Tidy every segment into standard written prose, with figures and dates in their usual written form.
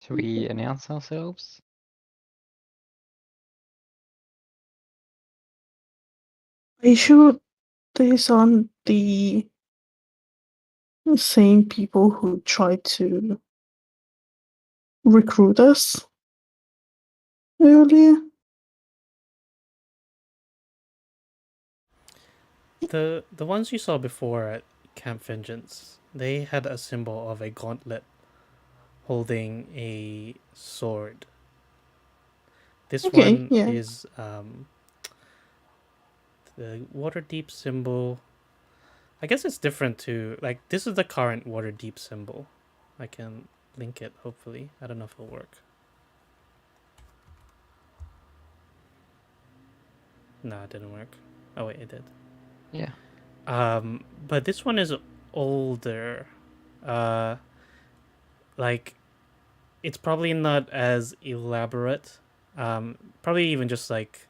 Should we announce ourselves? Are you sure these aren't the same people who tried to recruit us earlier? The ones you saw before at Camp Vengeance, they had a symbol of a gauntlet holding a sword. This Okay, one yeah. is the Waterdeep symbol. I guess it's different too. Like, this is the current Waterdeep symbol. I can link it, hopefully. I don't know if it'll work. No, it didn't work. Oh wait, it did. Yeah. But this one is older. Like, it's probably not as elaborate. Probably even just like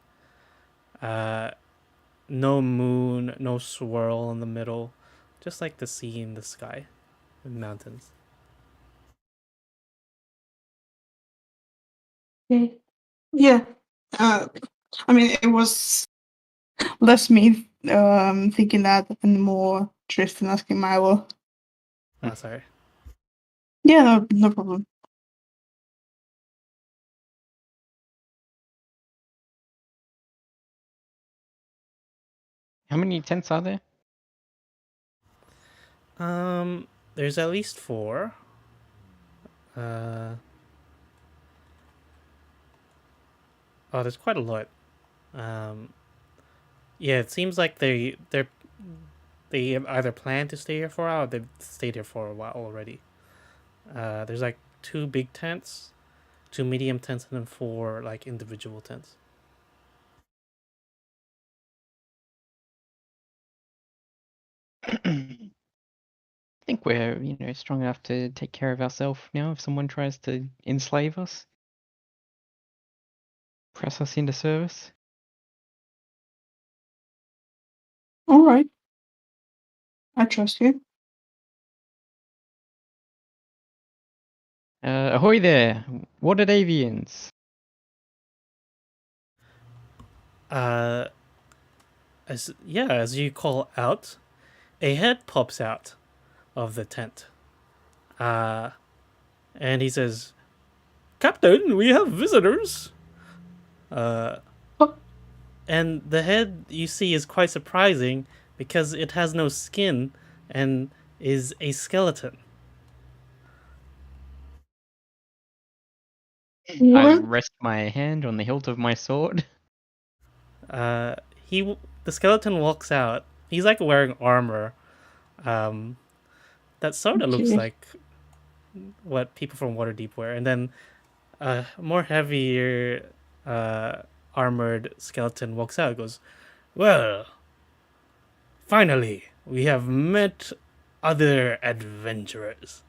no moon, no swirl in the middle, just like the sea in the sky and mountains. Okay. Yeah. I mean, it was less me thinking that and more Tristan asking Milo. Ah, sorry. Yeah, no problem. How many tents are there? There's at least 4. There's quite a lot. Yeah, it seems like they either plan to stay here for a while or they've stayed here for a while already. There's like 2 big tents, 2 medium tents, and then 4 like individual tents. I think we're, strong enough to take care of ourselves now if someone tries to enslave us. Press us into service. All right. I trust you. Ahoy there, watered avians. As you call out, a head pops out of the tent. And he says, "Captain, we have visitors." And the head you see is quite surprising because it has no skin and is a skeleton. I What? rest my hand on the hilt of my sword. The skeleton walks out. He's like wearing armor. That sort of looks Okay. like what people from Waterdeep wear, and then a more heavier armored skeleton walks out. And goes, "Well, finally, we have met other adventurers."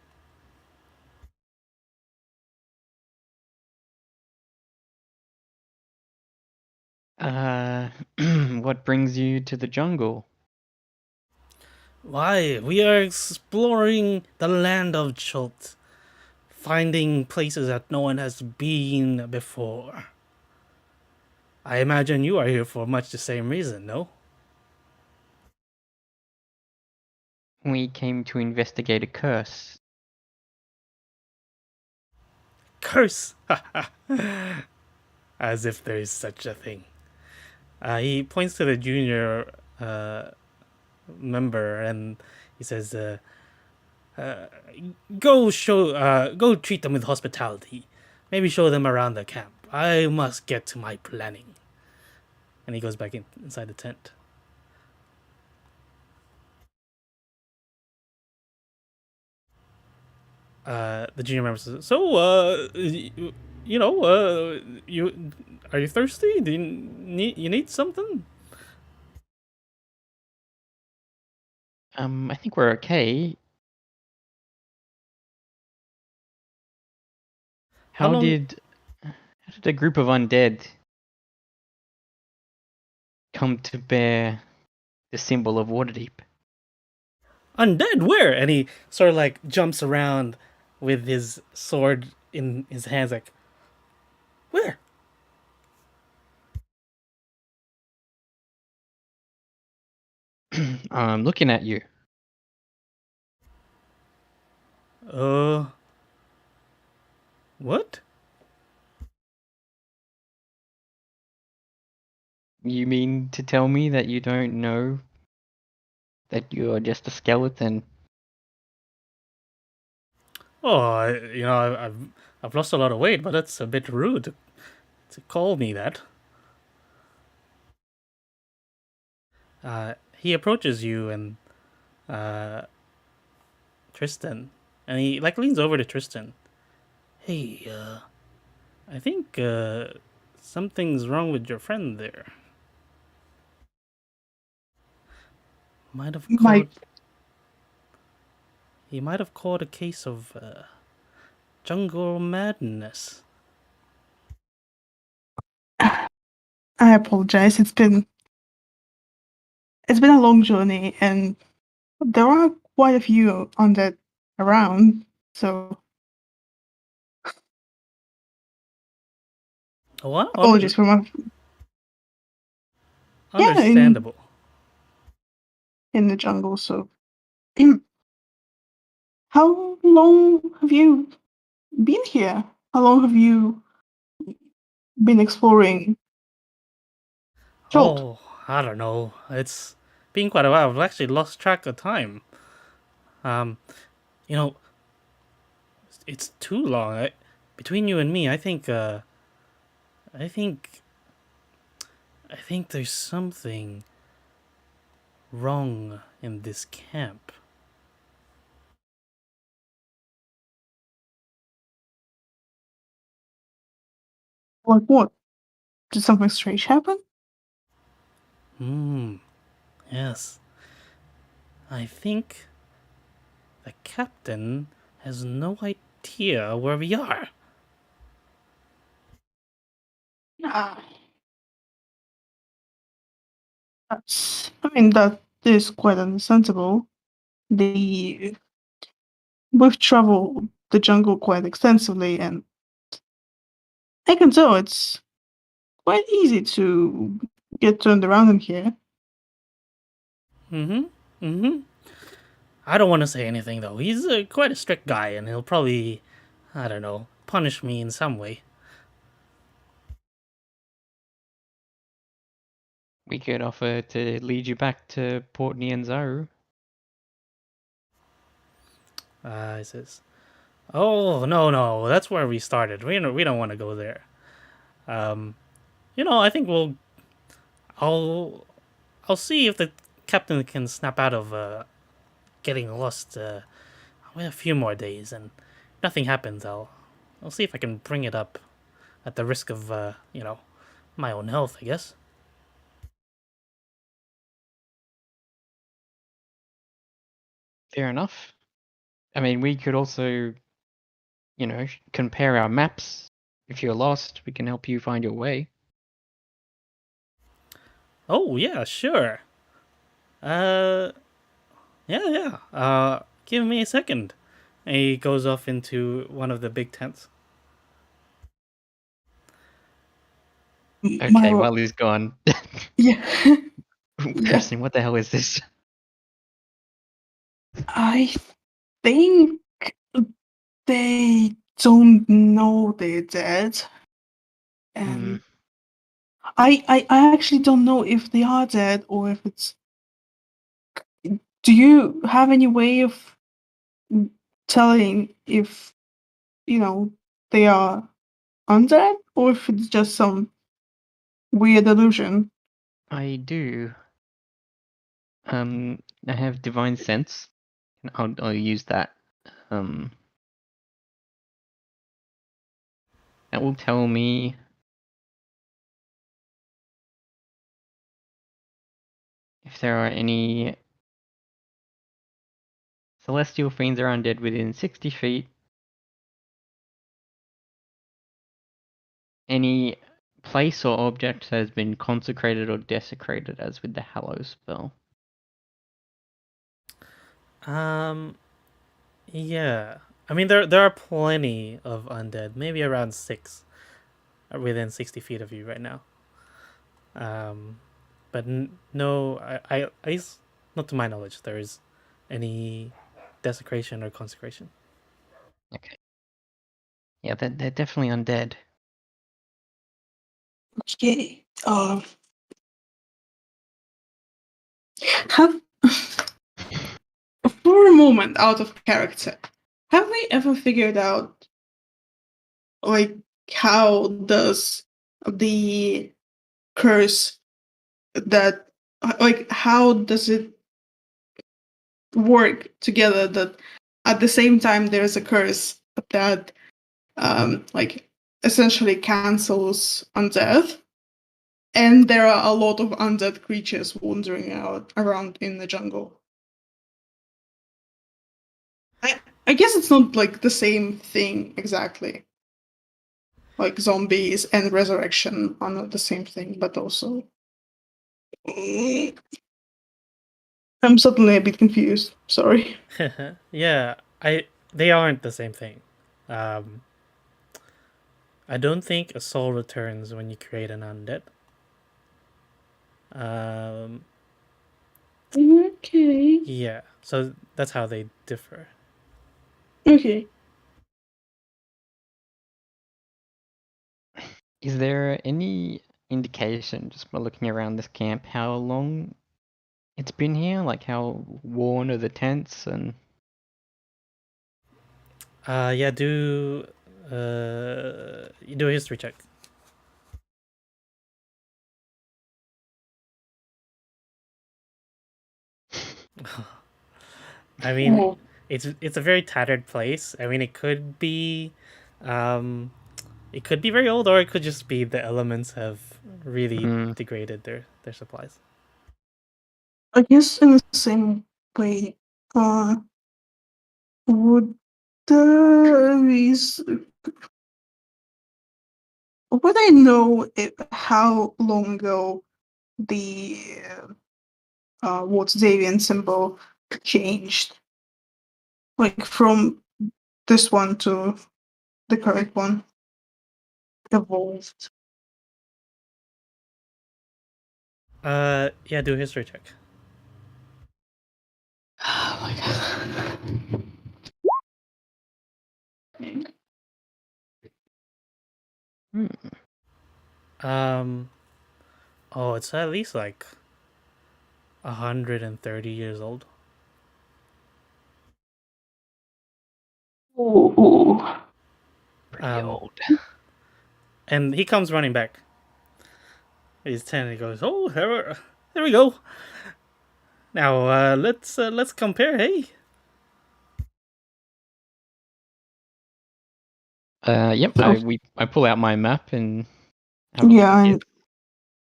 What brings you to the jungle? Why, we are exploring the land of Chult, finding places that no one has been before. I imagine you are here for much the same reason, no? We came to investigate a curse. Curse! As if there is such a thing. He points to the junior member and he says, go treat them with hospitality. Maybe show them around the camp. I must get to my planning." And he goes back inside the tent. The junior member says, "So, you are you thirsty? Do you need something?" I think we're okay. How How long? did a group of undead come to bear the symbol of Waterdeep? Undead? Where? And he sort of like jumps around with his sword in his hands, like, where? I'm looking at you. What? You mean to tell me that you don't know that you're just a skeleton? Oh, I've lost a lot of weight, but that's a bit rude to call me that. He approaches you and Tristan, and he like leans over to Tristan. Hey, I think something's wrong with your friend there. Might have My caught. He might have caught a case of jungle madness. I apologize. It's been a long journey, and there are quite a few undead around. So What? apologies for my yeah Understandable. in the jungle. So how long have you been here? How long have you been exploring Jolt? Oh, I don't know. It's been quite a while. I've actually lost track of time. Um, you know, it's too long. Between you and me, I think, I think there's something wrong in this camp. Like what? Did something strange happen? Hmm. Yes. I think the captain has no idea where we are. Ah, I mean, that is quite understandable. The We've traveled the jungle quite extensively, and I can tell it's quite easy to get turned around in here. Mm-hmm. Mm-hmm. I don't want to say anything though. He's quite a strict guy, and he'll probably, I don't know, punish me in some way. We could offer to lead you back to Port Nianzaro. He says, "Oh no, no, that's where we started. We don't want to go there. Um, I think I'll I'll see if the captain can snap out of getting lost. A few more days, and if nothing happens, I'll see if I can bring it up at the risk of my own health, I guess." Fair enough. I mean, we could also, compare our maps. If you're lost, we can help you find your way. Oh yeah, sure. Uh, yeah, yeah. Give me a second. And he goes off into one of the big tents. Okay, My well, he's gone. yeah, yeah. Tristan, what the hell is this? I think they don't know they're dead, Hmm. and I actually don't know if they are dead or if it's. Do you have any way of telling if they are undead or if it's just some weird illusion? I do. I have divine sense. I'll use that. Um, that will tell me if there are any celestial fiends or undead within 60 feet. Any place or object that has been consecrated or desecrated, as with the Hallow spell. Um, yeah. I mean, there are plenty of undead, maybe around 6 within 60 feet of you right now. But no, at least not to my knowledge, there is any desecration or consecration. Okay. Yeah, they're definitely undead. Okay. Have for a moment out of character, have we ever figured out like how does the curse that like how does it work together that at the same time there's a curse that like essentially cancels undeath and there are a lot of undead creatures wandering around in the jungle. I guess it's not like the same thing exactly. Like zombies and resurrection are not the same thing, but also I'm suddenly a bit confused. Sorry. Yeah, they aren't the same thing. Um, I don't think a soul returns when you create an undead. Okay. Yeah, so that's how they differ. Okay. Is there any indication, just by looking around this camp, how long it's been here? Like how worn are the tents and Yeah, you do a history check. I mean, Oh. it's a very tattered place. I mean, um, it could be very old, or it could just be the elements have really degraded their supplies. I guess in the same way, would would I know how long ago the what's Davian symbol changed, like from this one to the current one, evolved? Yeah, do a history check. Oh my god. Oh, it's at least like 130 years old. Ooh. pretty old? And he comes running back. He's 10. He goes, "Oh, there we go. Now let's compare. Hey." Yep. I pull out my map and have a look Yeah, at it.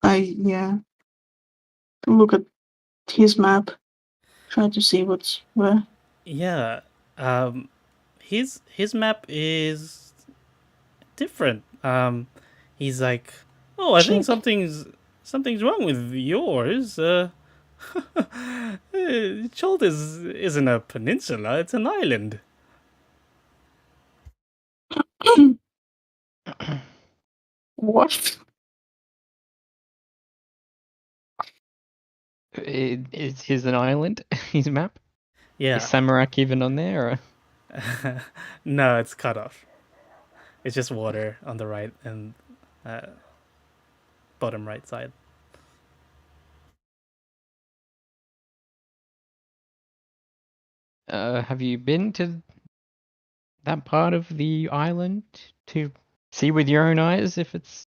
I look at his map, try to see what's where. Yeah. His map is different. He's like, "Oh, I think Check. something's wrong with yours. Cholt isn't a peninsula; it's an island." What? Is his an island? His map? Is Yeah. Samarak even on there? Or? No, it's cut off. It's just water on the right and uh, bottom right side. Have you been to that part of the island to see with your own eyes if it's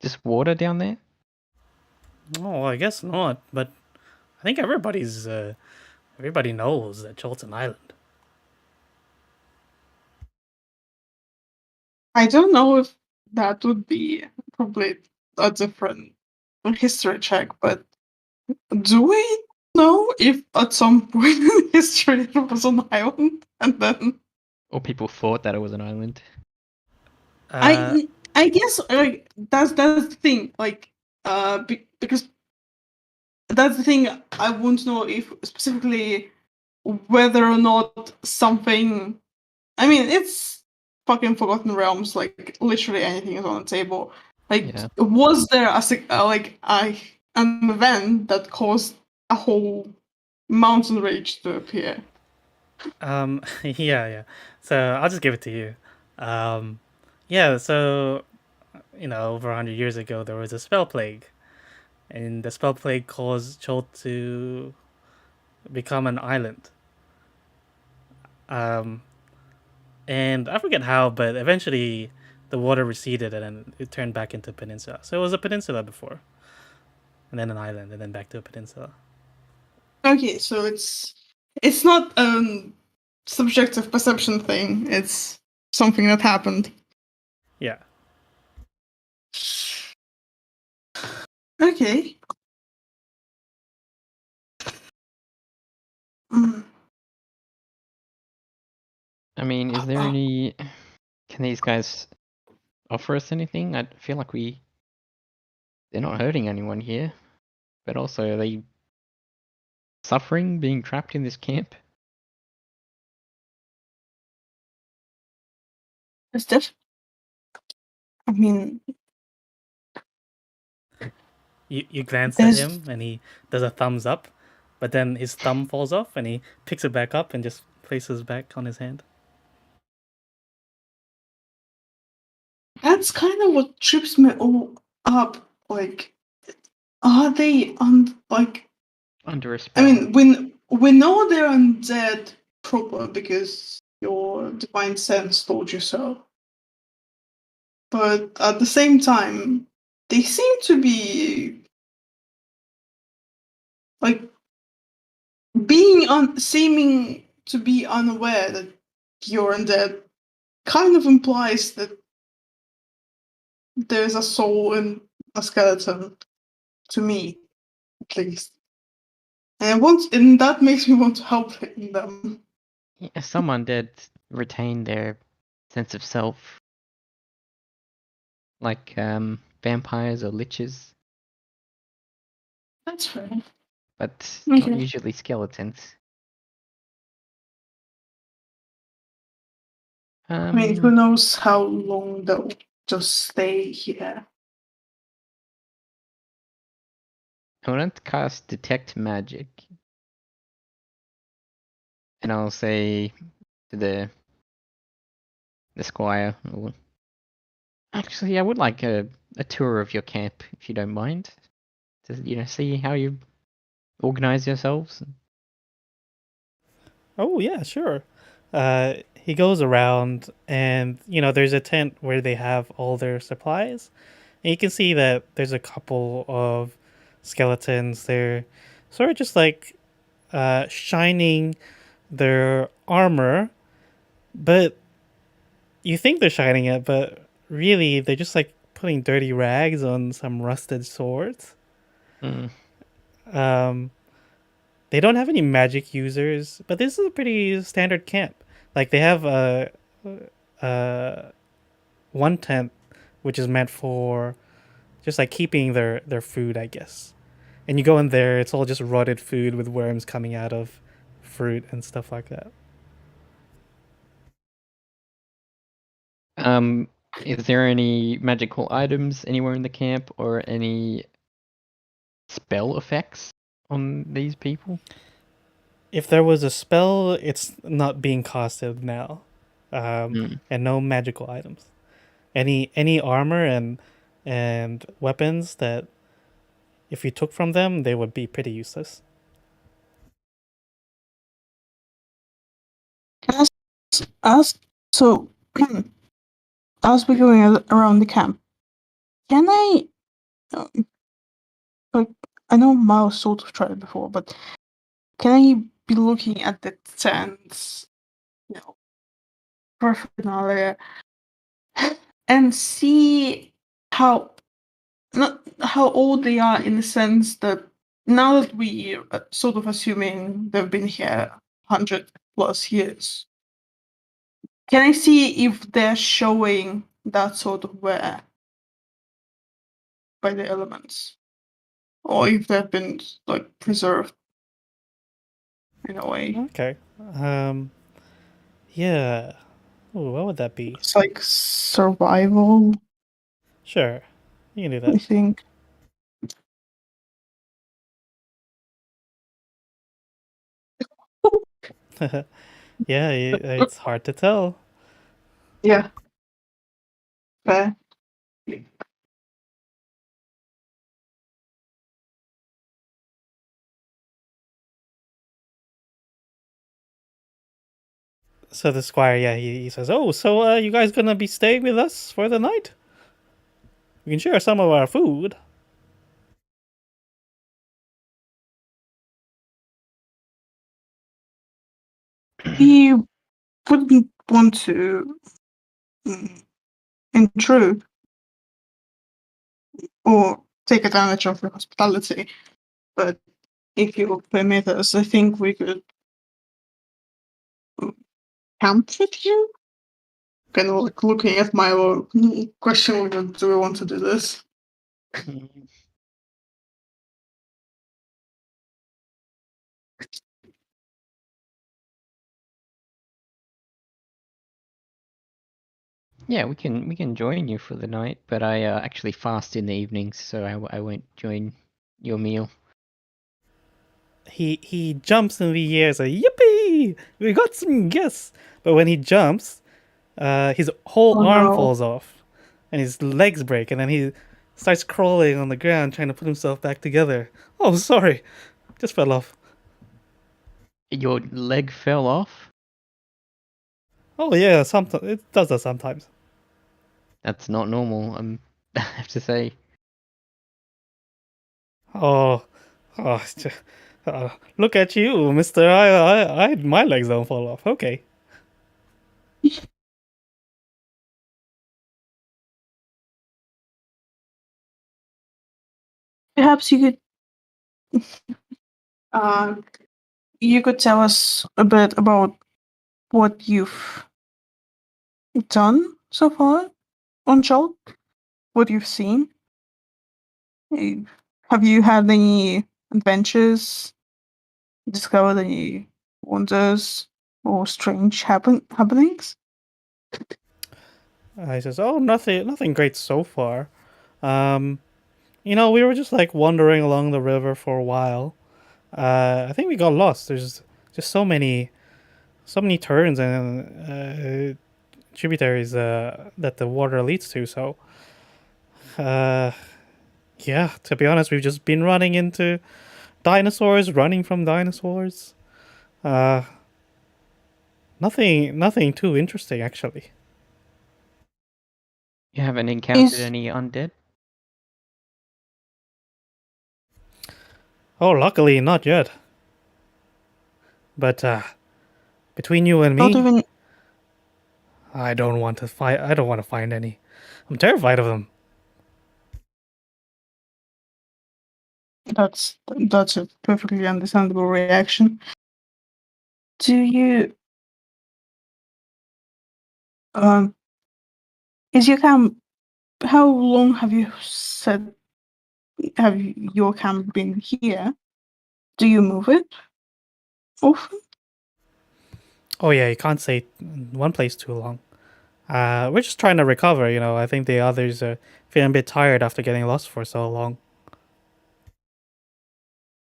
just water down there? Oh, I guess not. But I think everybody knows that Chol's an island. I don't know if that would be probably a different history check, but do we know if at some point in history it was an island and then Or people thought that it was an island? Uh, I guess like that's the thing, like because that's the thing. I want to know if specifically whether or not something. I mean, it's fucking Forgotten Realms. Like literally anything is on the table. Like, Yeah. was there an event that caused a whole mountain range to appear? Yeah. So I'll just give it to you. Yeah. So over 100 years ago, there was a spell plague, and the spell plague caused Chult to become an island. Um, and I forget how, but eventually the water receded and then it turned back into a peninsula. So it was a peninsula before, and then an island, and then back to a peninsula. Okay, so it's not subjective perception thing. It's something that happened. Yeah. Okay. Mm. I mean, is there any? Can these guys offer us anything? I feel like they're not hurting anyone here, but also are they suffering being trapped in this camp? Is that? I mean, You glance at there's him and he does a thumbs up, but then his thumb falls off and he picks it back up and just places back on his hand. that's kind of what trips me all up. Like, are they Under a I spell. mean, we know they're undead proper because your divine sense told you so. But at the same time, they seem to be like seeming to be unaware that you're undead kind of implies that there's a soul in a skeleton, to me at least. And that makes me want to help them. Yeah, some undead retain their sense of self, like vampires or liches, That's fair. but not Okay. usually skeletons. I mean, who knows how long they'll just stay here. I want to cast Detect Magic, and I'll say to the squire. Actually, I would like a tour of your camp, if you don't mind, to see how you organize yourselves. Oh yeah, sure. He goes around, and there's a tent where they have all their supplies, and you can see that there's a couple of skeletons. They're sort of just like shining their armor, but you think they're shining it, but really they're just like putting dirty rags on some rusted swords. Mm. Um, they don't have any magic users, but this is a pretty standard camp. Like they have a one tent which is meant for just like keeping their food, I guess. And you go in there, it's all just rotted food with worms coming out of fruit and stuff like that. Is there any magical items anywhere in the camp, or any spell effects on these people? If there was a spell, it's not being casted now, Mm. and no magical items. Any armor and weapons that if you took from them, they would be pretty useless. As so, as we're going around the camp, can I, uh, like, I know Miles sort of tried it before, but can I be looking at the tents, paraphernalia, and see how not how old they are in the sense that now that we sort of assuming they've been here 100+ years, can I see if they're showing that sort of wear by the elements, or if they've been like preserved? in a way. Okay. Yeah. Ooh, what would that be? It's like survival, Sure, you can do I that. think. Yeah, it's hard to tell. Yeah, fair. So the squire, yeah, he says, "Oh, so you guys gonna be staying with us for the night? We can share some of our food." We wouldn't want to intrude or take advantage of your hospitality, but if you will permit us, I think we could camp with you. Kind of like looking at my question, do we want to do this? Yeah, we can join you for the night, but I actually fast in the evenings, so I won't join your meal. He jumps in the air, so yippee! We got some guests. But when he jumps, his whole Oh arm no. falls off, and his legs break, and then he starts crawling on the ground, trying to put himself back together. Oh, sorry, just fell off. Your leg fell off? Oh yeah, sometimes it does that sometimes. That's not normal. I have to say. Oh, oh, look at you, Mister. My legs don't fall off. Okay. Perhaps uh, you could tell us a bit about what you've done so far on Shulk, what you've seen. Eh, Have you had any adventures, discovered any wonders or strange happenings? He says, "Oh, nothing great so far. Um, we were just like wandering along the river for a while. I think we got lost. There's just so many turns and tributaries that the water leads to. So, uh, yeah, to be honest, we've just been running into dinosaurs, running from dinosaurs. Uh, nothing too interesting actually. You haven't encountered Is any undead? Oh, luckily not yet. But between you and not me, even I don't want to fight. I don't want to find any. I'm terrified of them. that's a perfectly understandable reaction. Do you um is your camp how long have your camp been here? Do you move it often? Oh yeah, you can't stay in one place too long. We're just trying to recover. I think the others are feeling a bit tired after getting lost for so long.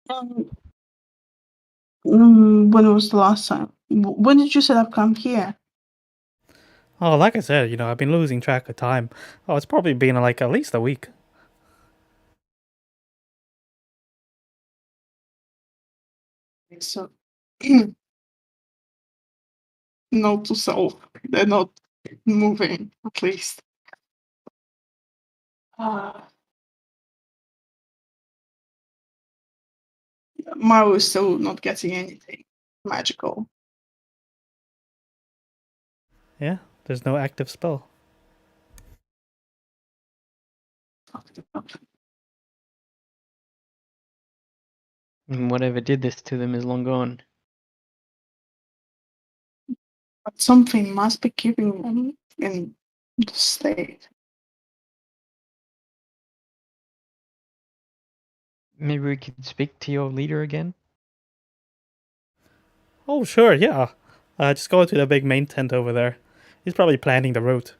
Um, when was the last time? When did you set up camp here? Oh, like I said, I've been losing track of time. Oh, it's probably been like at least a week. So, note to self, they're not moving, at least. Uh, Maru is still not getting anything magical. Yeah, there's no active spell. And whatever did this to them is long gone. But something must be keeping them in the state. Maybe we could speak to your leader again? Oh, sure, yeah. Just go to the big main tent over there. He's probably planning the route.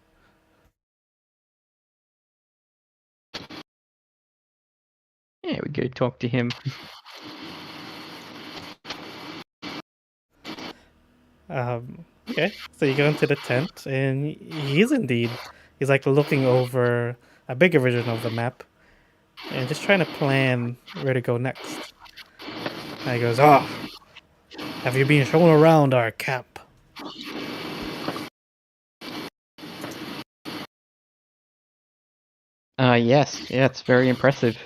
Yeah, we go talk to him. Okay, so you go into the tent, and he's indeed. He's like looking over a bigger version of the map and just trying to plan where to go next. And he goes, "Oh, have you been shown around our camp?" Yes, yeah, it's very impressive.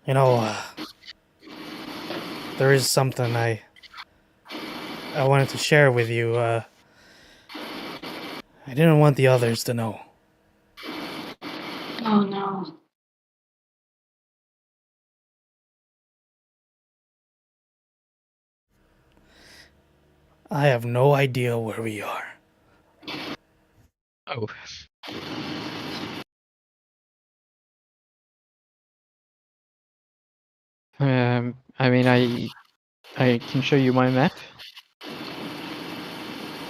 You know, there is something I wanted to share with you. I didn't want the others to know. Oh no. I have no idea where we are. Oh. I mean, I can show you my map.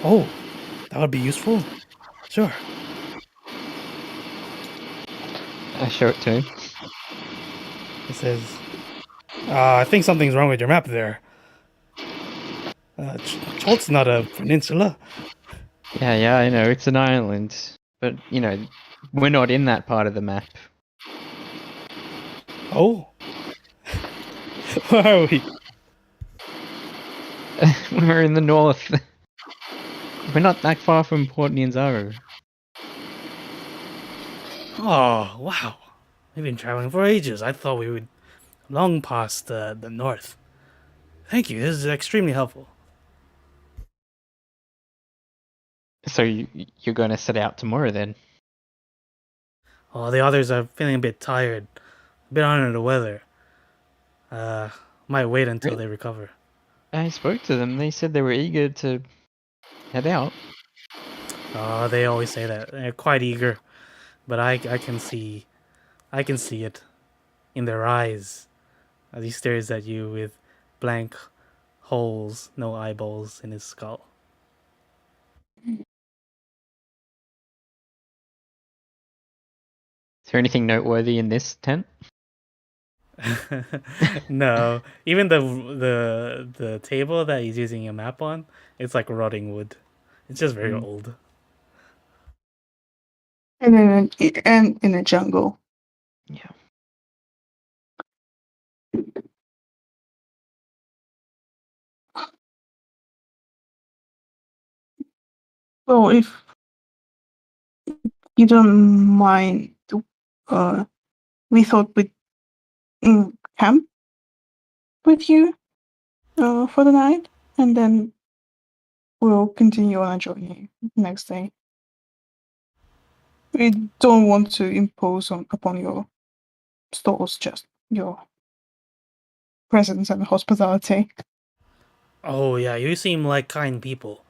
Oh, that would be useful. Sure. I show it to him. He says, I think something's wrong with your map there. Cholt's not a peninsula. Yeah, I know, it's an island. But, you know, we're not in that part of the map. Oh? Where are we? We're in the north. We're not that far from Port Nianzaro. Oh, wow. We've been traveling for ages. I thought we would long past the north. Thank you. This is extremely helpful. So you're going to set out tomorrow then? Oh, the others are feeling a bit tired, a bit under the weather. Might wait until Really? they recover. I spoke to them. They said they were eager to head out. Oh, they always say that. They're quite eager, but I can see it in their eyes as he stares at you with blank holes, no eyeballs in his skull. Is there anything noteworthy in this tent? No, even the table that he's using a map on, it's like rotting wood. It's just very old. And in a jungle. Yeah. So if you don't mind, we thought we'd camp with you for the night, and then we'll continue on our journey next day. We don't want to impose upon your stores just your presence and hospitality. Oh yeah, you seem like kind people.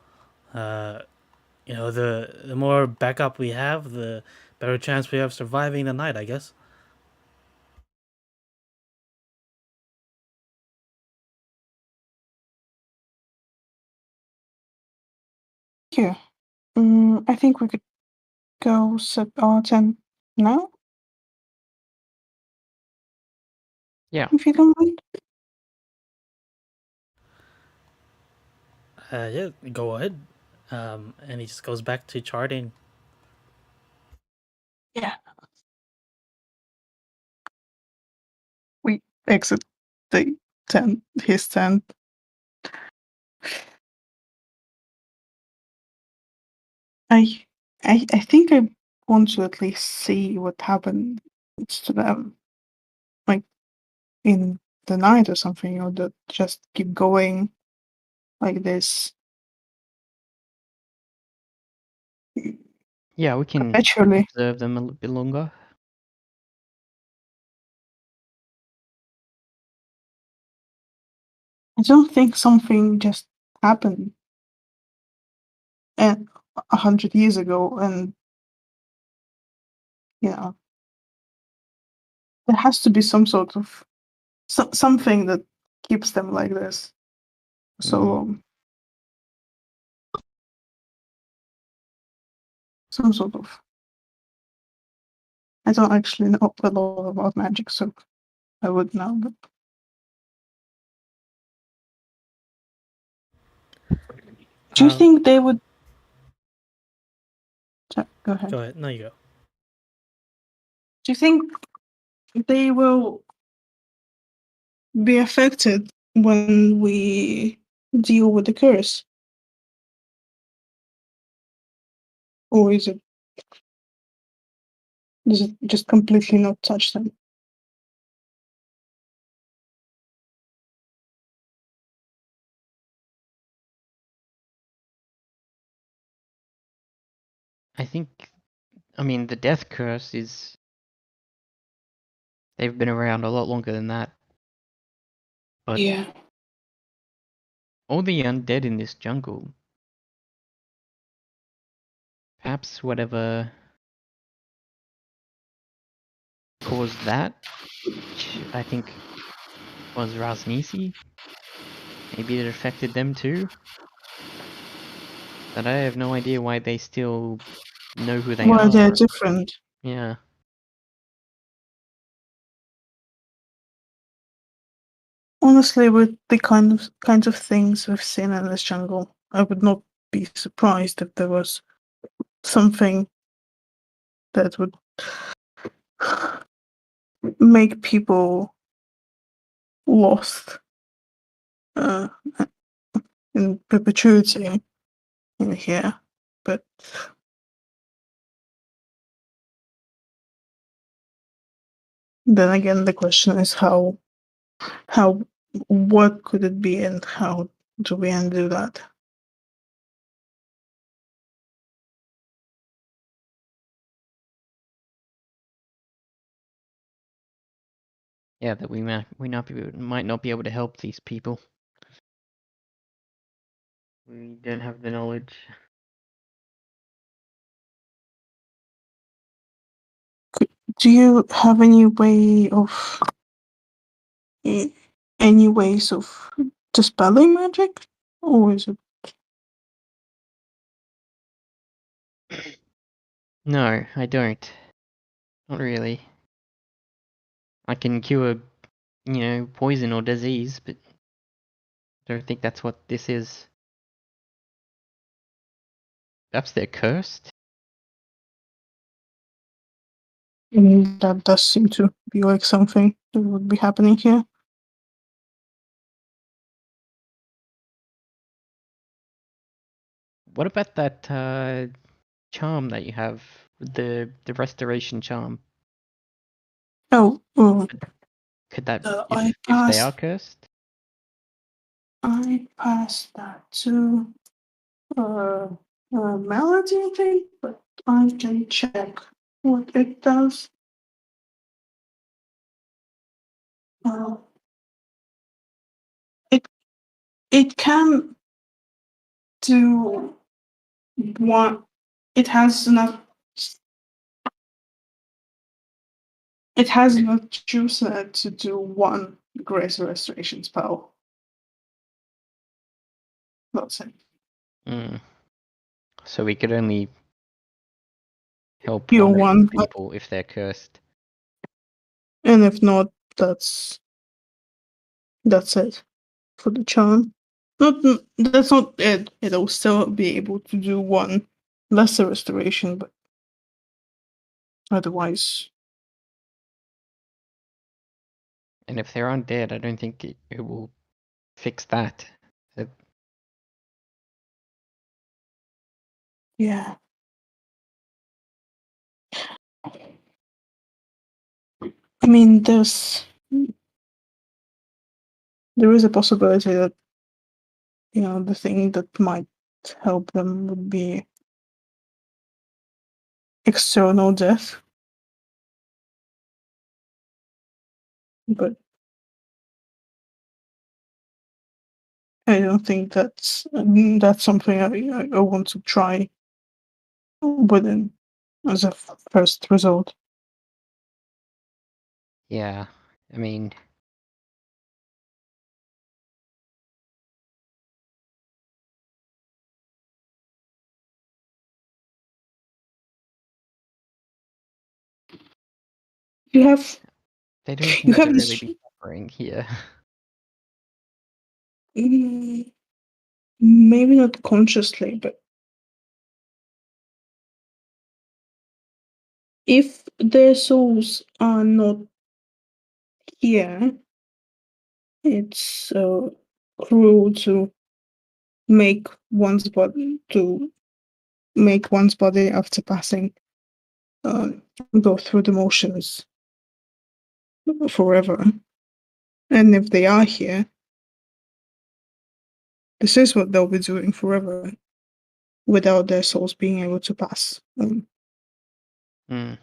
You know, the more backup we have, the better chance we have surviving the night, I guess. Yeah. I think we could go set our tent now, Yeah. if you don't mind. Yeah, go ahead. And he just goes back to charting. Yeah. We exit the tent, his tent. I, I think I want to at least see what happens to them, like in the night or something, or just keep going like this Yeah, we can perpetually. observe them a little bit longer. I don't think something just happened and 100 years ago, and you know there has to be some sort of something that keeps them like this for so Mm. long. Some sort of. I don't actually know a lot about magic, so I would know. But do you think they would? Go ahead. Go ahead. No, you go. Do you think they will be affected when we deal with the curse? Or does it just completely not touch them? I mean, the death curse is. They've been around a lot longer than that. But Yeah. all the undead in this jungle. Perhaps whatever caused that, which I think was Rasnisi. Maybe it affected them too. But I have no idea why they still know who they Why they're are. different. Yeah. Honestly, with the kinds of things we've seen in this jungle, I would not be surprised if there was something that would make people lost uh, in perpetuity in here. But then again, the question is what could it be and how do we undo that? Yeah, that we might not be able to help these people. We don't have the knowledge. Do you have any way of any ways of dispelling magic, or is it? No, I don't. Not really. I can cure, poison or disease, but I don't think that's what this is. Perhaps they're cursed? That does seem to be like something that would be happening here. What about that charm that you have? The restoration charm? Oh, Could that, I if they are passed. cursed? I passed that to Melody, I think, but I can check what it does. Uh, it can do one. It has enough. It has enough juice in it to do one Grace Restoration spell. That's it. Mm. So we could only help Heal one of one, the people if they're cursed. and if not, that's it for the charm. That's not it. It'll still be able to do one lesser restoration, but otherwise, And if they're undead, I don't think it will fix that. yeah. I mean, there is a possibility that the thing that might help them would be external death, but I don't think that's something I want to try within as a first result. Yeah, I mean, You have They don't you seem have to really this. be suffering here. Maybe not consciously, but if their souls are not here, it's cruel to make one's body after passing go through the motions forever. And if they are here, this is what they'll be doing forever without their souls being able to pass. Hmm.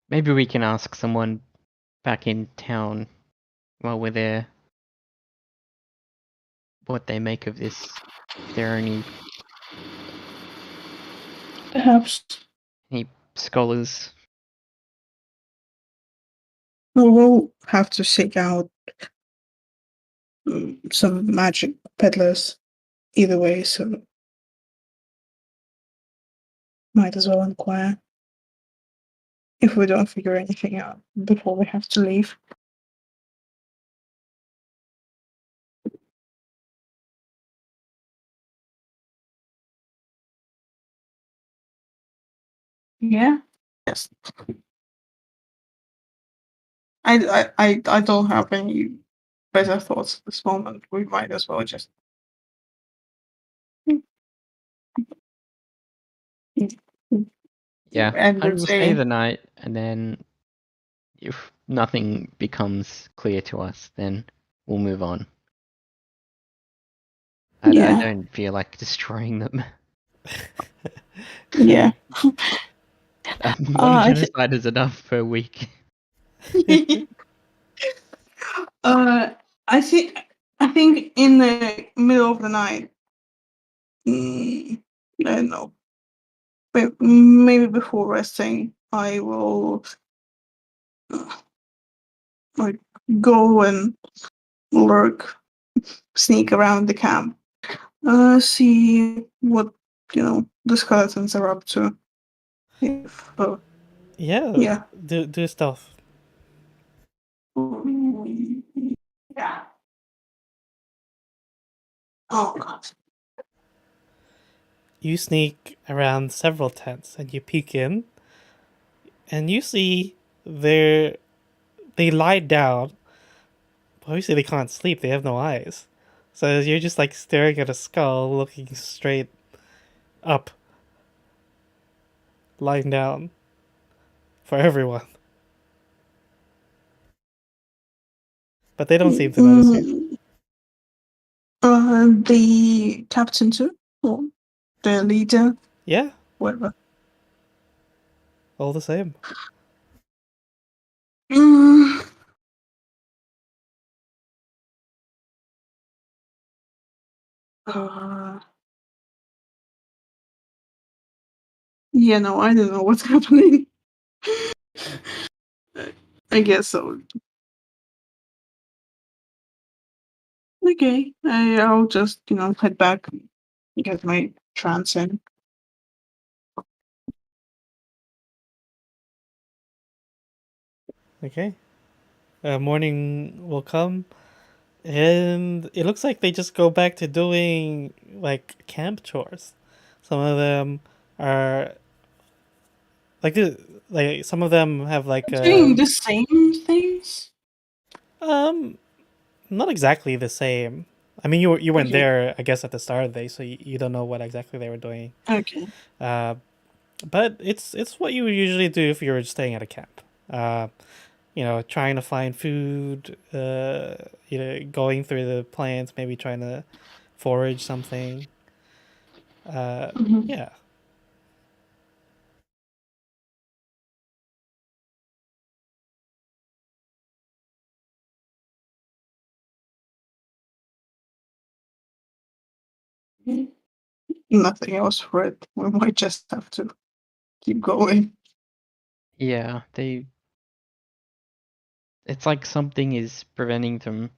Maybe we can ask someone back in town while we're there what they make of this. If there are any Perhaps scholars. we'll have to seek out some magic peddlers either way, so might as well inquire if we don't figure anything out before we have to leave. Yeah. Yes. I don't have any better thoughts at this moment. We might as well just Yeah, end I the will stay day. the night, and then if nothing becomes clear to us, then we'll move on. I Yeah. don't feel like destroying them. Yeah. One I genocide is enough per week. I think in the middle of the night, I don't know, but maybe before resting, I will like go and lurk, sneak around the camp, see what the skeletons are up to. If Yeah, yeah, do stealth. yeah. Oh god. You sneak around several tents and you peek in, and you see they lie down. Obviously, they can't sleep. They have no eyes, so you're just like staring at a skull, looking straight up, lying down for everyone. But they don't seem to notice you. The captain too, or the leader, Yeah, whatever. all the same. Mm, uh, yeah, no, I don't know what's happening. I guess so. Okay, I'll just head back and get my trance in. Okay. Morning will come, and it looks like they just go back to doing like camp chores. Some of them are like some of them have like Doing the same things. um not exactly the same. I mean, you weren't Okay. there, I guess, at the start of the day, so you don't know what exactly they were doing. Okay. Uh, but it's what you would usually do if you were staying at a camp. Trying to find food. Going through the plants, maybe trying to forage something. Mhm. Yeah. Nothing else for it. We might just have to keep going. Yeah, they It's like something is preventing them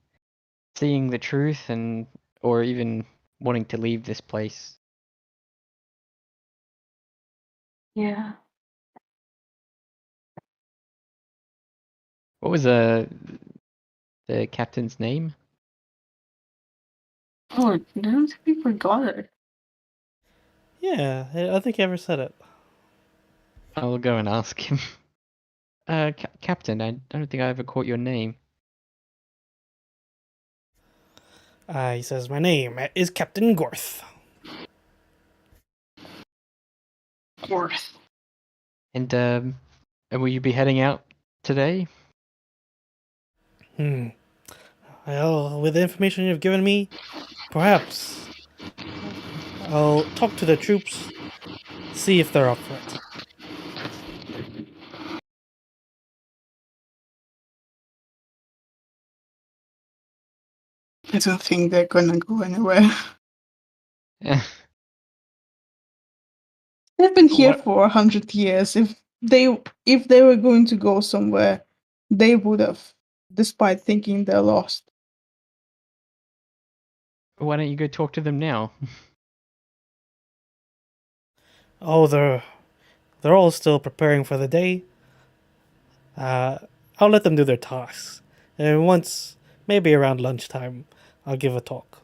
seeing the truth and or even wanting to leave this place. Yeah. What was the captain's name? Oh, I don't think we forgot it. Yeah, I don't think he ever said it. I'll go and ask him. Captain, I don't think I ever caught your name. He says, "My name is Captain Gorth." Worth. And will you be heading out today? Well, with the information you've given me, perhaps I'll talk to the troops, see if they're up for it. I don't think they're gonna go anywhere. They've been here What? for 100 years. If they were going to go somewhere, they would have, despite thinking they're lost. Why don't you go talk to them now? Oh, they're all still preparing for the day. I'll let them do their tasks, and once, maybe around lunchtime, I'll give a talk.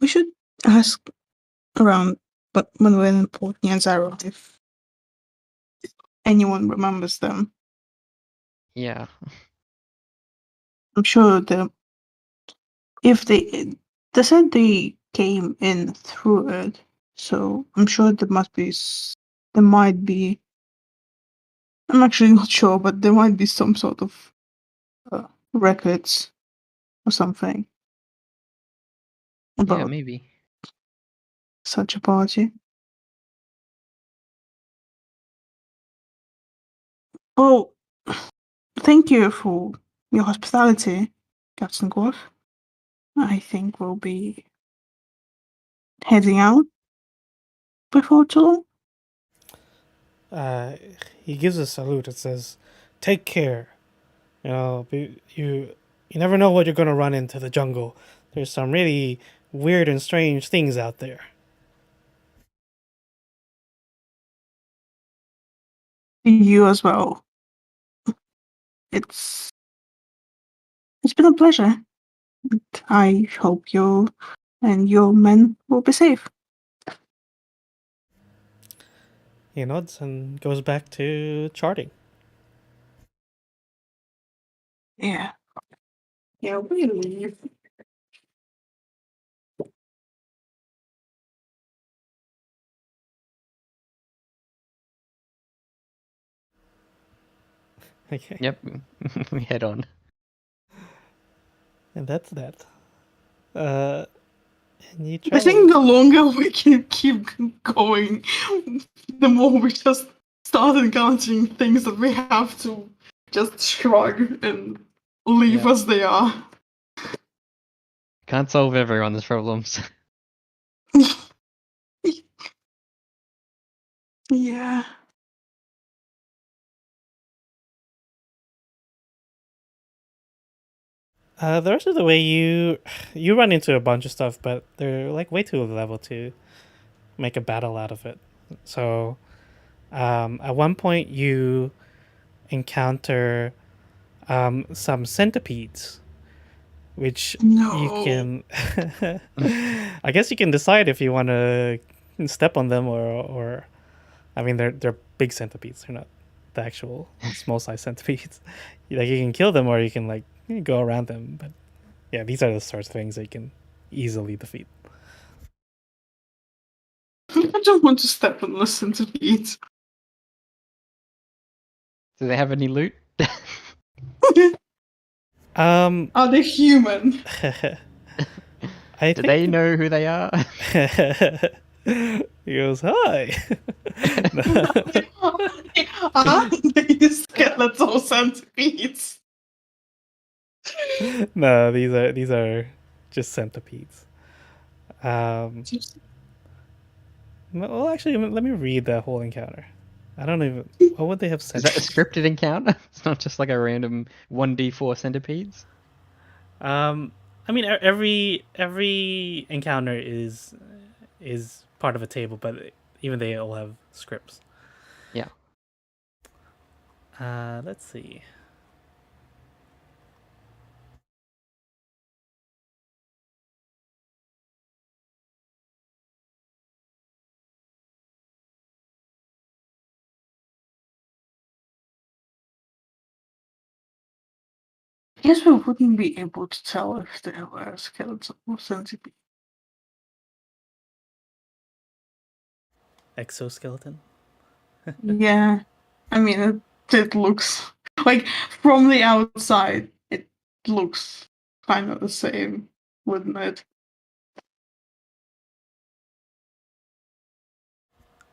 We should ask around, but when we're in Port Nyanzaro, if anyone remembers them. Yeah. I'm sure if they said they came in through it, so I'm sure there might be. I'm actually not sure, but there might be some sort of records or something Yeah, about maybe. such a party. Oh, thank you for your hospitality, Captain Gorf. I think we'll be heading out before too long. He gives a salute. It says, "Take care. You never know what you're gonna run into the jungle. There's some really weird and strange things out there." You as well. It's it's been a pleasure. I hope you and your men will be safe. He nods and goes back to charting. Yeah. Yeah, we leave. Okay, Yep. We head on. and that's that. Uh, and you I travel. think the longer we can keep going, the more we just start encountering things that we have to just shrug and leave Yeah. as they are. Can't solve everyone's problems. Yeah. The rest of the way, you run into a bunch of stuff, but they're like way too level to make a battle out of it. So, at one point, you encounter some centipedes, which you No. can. I guess you can decide if you want to step on them or. I mean, they're big centipedes. They're not the actual small size centipedes. Like you can kill them or you can like go around them. But yeah, these are the sorts of things that you can easily defeat. I don't want to step and listen to beats. Do they have any loot? I Are they human? Do think they know who they are? he goes, "Hi." Are they skeletal centipedes? No, these are just centipedes. Um, well, actually, let me read the whole encounter. I don't even. What would they have said? Is that a scripted encounter? It's not just like a random 1d4 centipedes? I mean, every encounter is part of a table, but even they all have scripts. Yeah. Let's see. I guess we wouldn't be able to tell if they were a skeleton or centipede. Exoskeleton. Yeah, I mean, it looks like from the outside, it looks kind of the same, wouldn't it?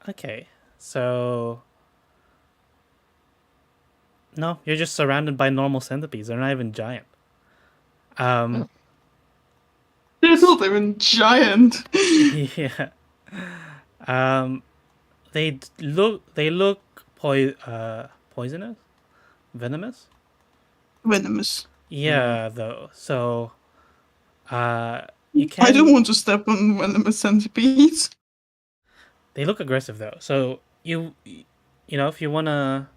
Okay, so no, you're just surrounded by normal centipedes. They're not even giant. Um, They're not even giant. yeah. Um, they look poisonous, venomous. Venomous. Yeah, though. So, you I don't can. want to step on venomous centipedes. They look aggressive though. So you know, if you wanna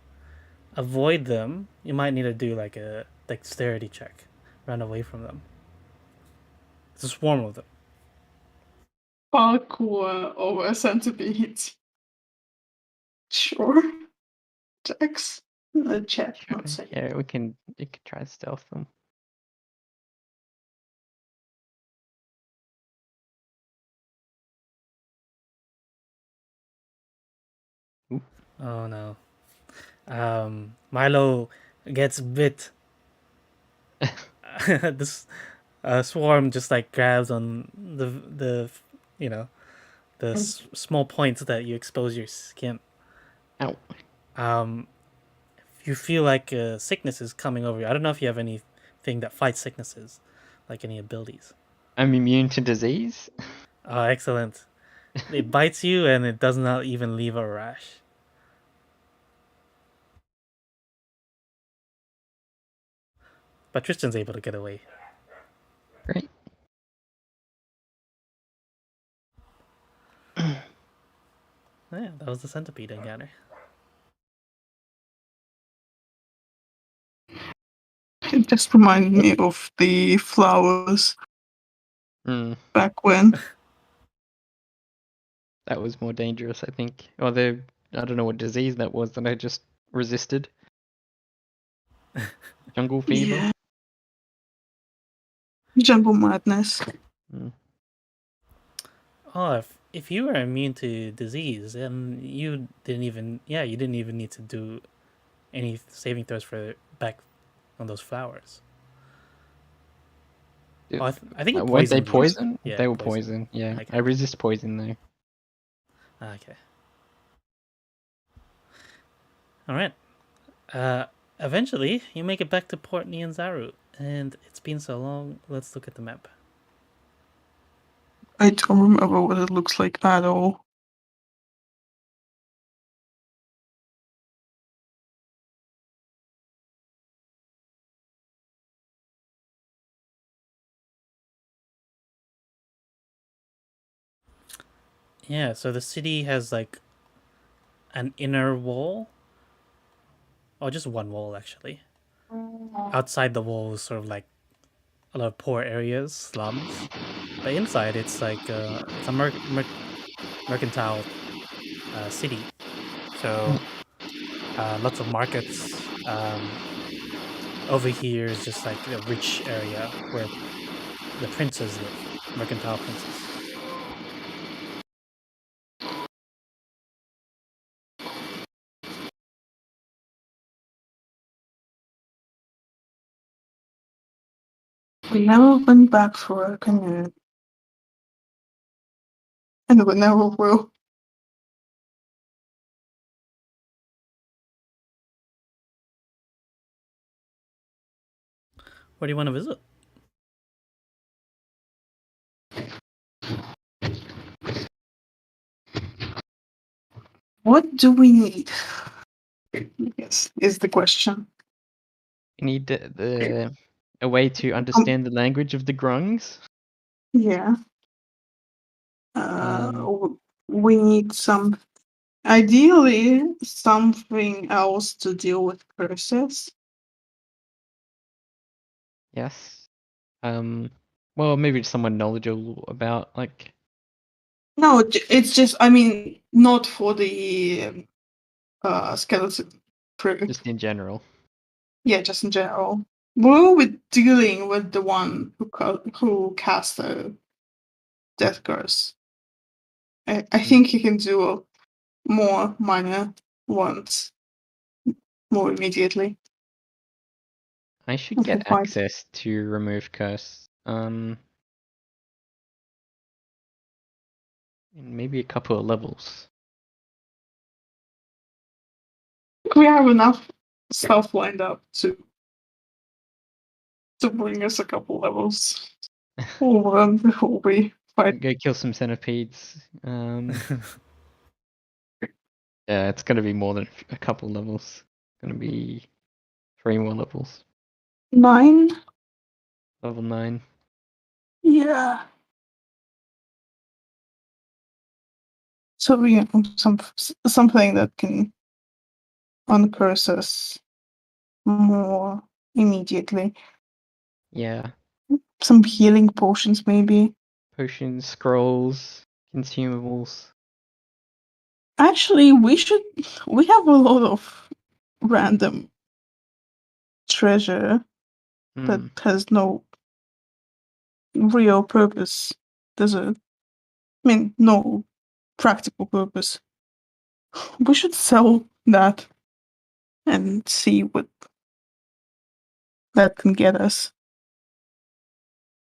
avoid them, you might need to do like a dexterity check, run away from them. It's a swarm of them. Parkour over centipedes. Sure. Dex. The chat, Sure. not say. Yeah, we can try to stealth them. Oh no. Milo gets bit. This swarm just like grabs on the you know the small points that you expose your skin. Ow. Um, you feel like sickness is coming over you. I don't know if you have anything that fights sicknesses, like any abilities. I'm immune to disease? Oh, excellent. It bites you and it does not even leave a rash. But Tristan's able to get away. Great. Yeah, that was the centipede encounter. It just reminded me of the flowers Hmm. back when. That was more dangerous, I think. Or I don't know what disease that was that I just resisted. Jungle fever? Yeah. Jungle madness. Hmm. Oh, if you were immune to disease, then you didn't even need to do any saving throws for back on those flowers. Oh, I think it Weren't they poisoned you. poison? Yeah, They were poison. poison, yeah. Okay. I resist poison though. Okay. All right. Eventually, you make it back to Port Nyanzaru, and it's been so long. Let's look at the map. I don't remember what it looks like at all. Yeah, so the city has like an inner wall, or just one wall actually. Outside the wall is sort of like a lot of poor areas, slums. But inside, it's like it's a mercantile city. So lots of markets. Over here is just like a rich area where the princes live, mercantile princes. We never went back for a canoe. And we never will. Where do you want to visit? What do we need? Yes, is the question. You need a way to understand the language of the grungs. Yeah. We need some. Ideally, something else to deal with curses. Yes. Well, maybe someone knowledgeable about like. No, it's just. I mean, not for the skeleton crew. Just in general. Yeah, just in general. We'll be dealing with the one who cast the death curse. I think he can do more minor ones more immediately. I should We can get fight. access to remove curse. In maybe a couple of levels. We have enough stuff lined up to bring us a couple levels. Before we fight. Go kill some centipedes. Yeah, it's gonna be more than a couple levels. It's gonna be 3 more levels. 9? Level 9. Yeah. So yeah, something that can uncurse us more immediately. Yeah. Some healing potions, maybe. Potions, scrolls, consumables. Actually, we have a lot of random treasure that Hmm. has no real purpose, does it? I mean, no practical purpose. We should sell that and see what that can get us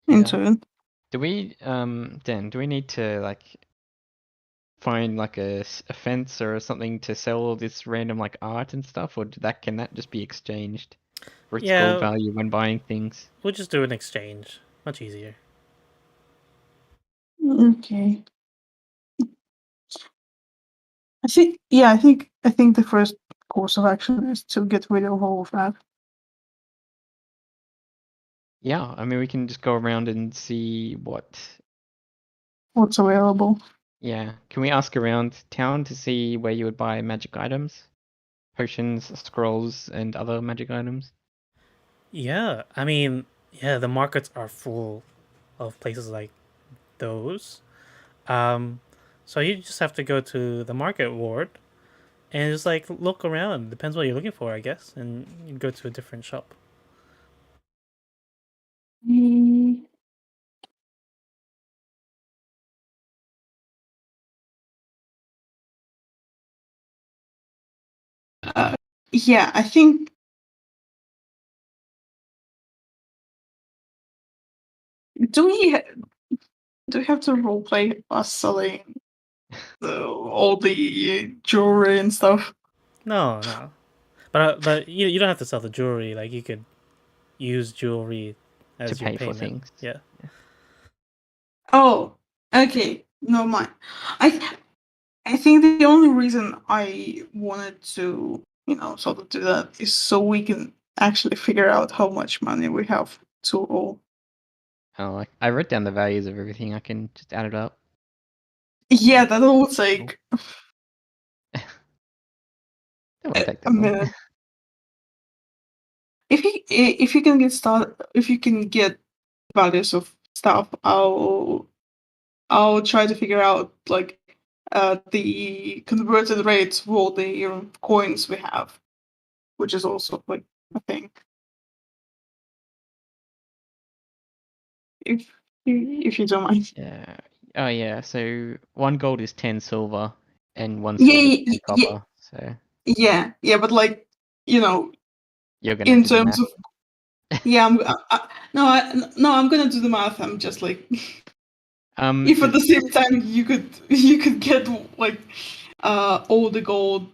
Yeah. into it. Do we Dan, do we need to like find like a fence or something to sell all this random like art and stuff, or can that just be exchanged for its gold Yeah, value when buying things? we'll just do an exchange. Much easier. Okay. I think the first course of action is to get rid of all of that. Yeah, I mean we can just go around and see What's available. yeah. Can we ask around town to see where you would buy magic items? Potions, scrolls, and other magic items? Yeah, I mean, yeah, the markets are full of places like those. Um, so you just have to go to the market ward and just like look around. Depends what you're looking for, I guess, and you go to a different shop. Mm, yeah, I think. Do we do we have to roleplay us selling all the jewelry and stuff? No, no, but you don't have to sell the jewelry. Like you could use jewelry To as your pay for payment. things. Yeah. Oh, okay. No mind. I I think the only reason I wanted to, sort of do that is so we can actually figure out how much money we have to all. Oh, like I wrote down the values of everything. I can just add it up. Yeah, that will take That won't take a that long. minute. If you can if you can get values of stuff, I'll try to figure out like the converted rates for the coins we have, which is also like a thing. If if you don't mind. Yeah. Oh yeah. So 1 gold is 10 silver, and 1 silver is Yeah, 10 copper. So yeah, but like you know, you're gonna in do the terms math. of yeah, no, no, I'm gonna do the math. I'm just like, if at the same time you could get like all the gold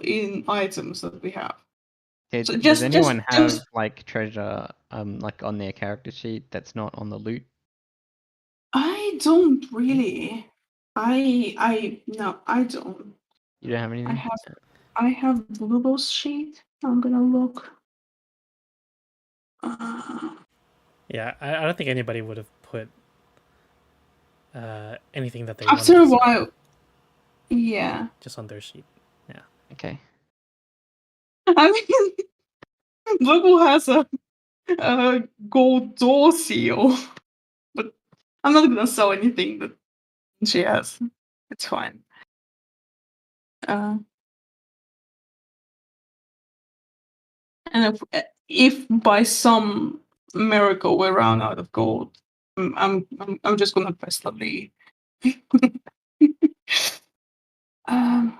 in items that we have. So Does just anyone have just like treasure like on their character sheet that's not on the loot? I don't really. I no, I don't. You don't have anything? I have Bluebell's sheet. I'm gonna look. Yeah, I don't think anybody would have put anything that they wanted After to a sell while, yeah. just on their sheet. Yeah. Okay. I mean, Bluebell has a gold door seal, but I'm not gonna sell anything that she has. It's fine. And if by some miracle we run out of gold, I'm just gonna press the lead. um,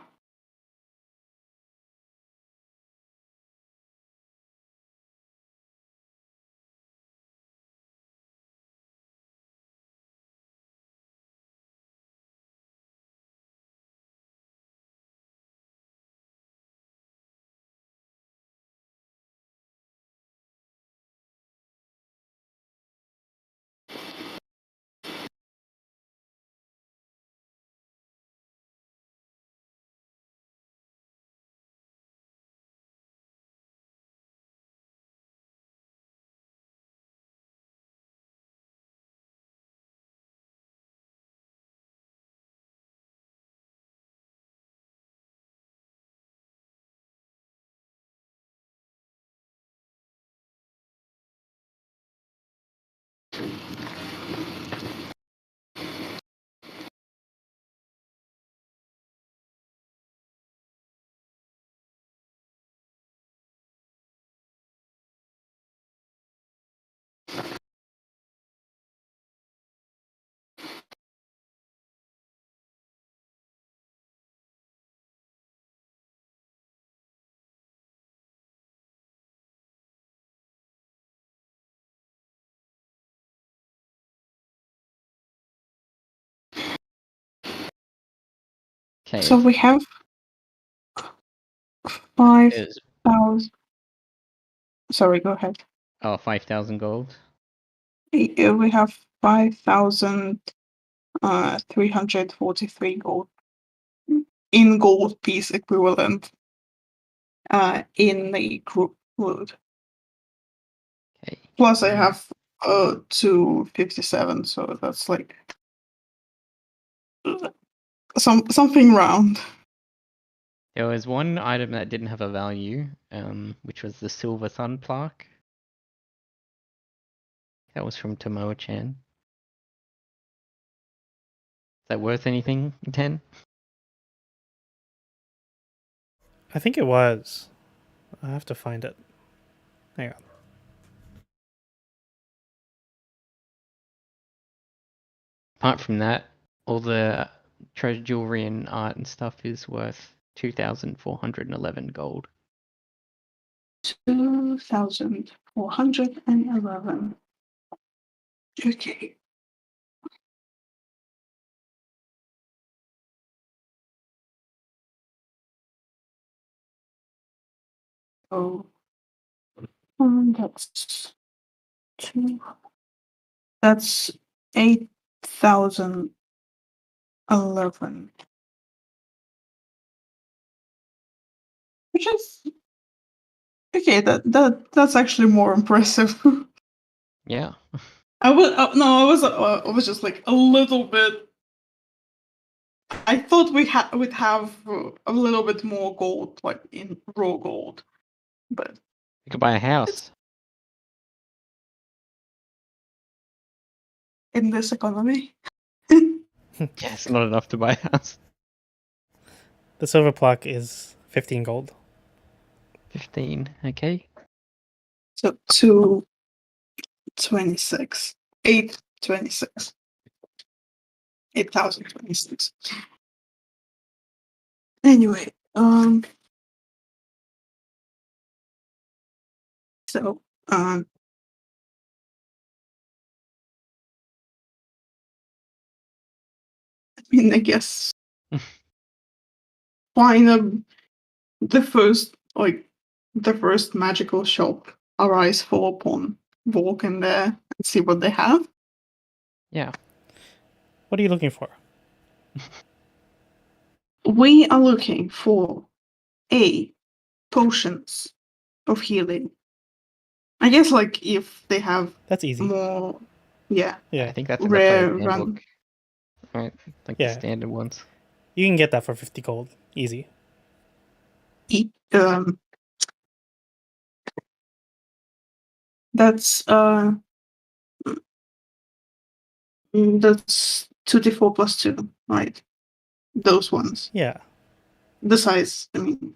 Okay. so we have 5,000. Is Sorry, go ahead. 5,000 gold. We have 5,343 gold in gold piece equivalent in the group loot. Okay. Plus, I have 257, so that's like something round. There was one item that didn't have a value, which was the silver sun plaque. That was from Tomoa-chan. Is that worth anything, 10? I think it was. I have to find it. Hang on. Apart from that, all the treasure jewelry and art and stuff is worth 2,411 gold. 2,411. Okay. Oh, that's 2. That's 8,011. Which is okay. That's actually more impressive. Yeah. I was just like a little bit. I thought we'd have a little bit more gold, like in raw gold, but You could buy a house. in this economy, Yeah, it's not enough to buy a house. The silver plaque is 15 gold. 15, okay. so 226, 826, 8,026. Anyway, so I mean, I guess find the first magical shop our eyes fall upon, walk in there and see what they have. Yeah. What are you looking for? we are looking for potions of healing. I guess like if they have That's easy. more, yeah, Yeah, I think that's in the rare player's run. handbook. Right, like the Yeah. standard ones. you can get that for 50 gold. Easy. That's 2d4 plus 2, right? Those ones. Yeah. The size, I mean.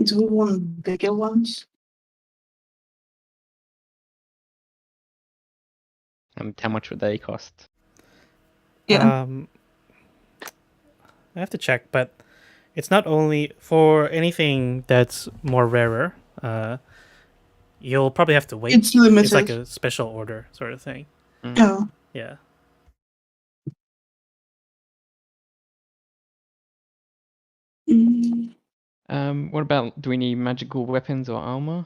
Do we want bigger ones? How much would they cost? Yeah. I have to check, but it's not only for anything that's more rarer. You'll probably have to wait. It's limited. It's like a special order sort of thing. Oh. Yeah. Mm. What about, do we need magical weapons or armor?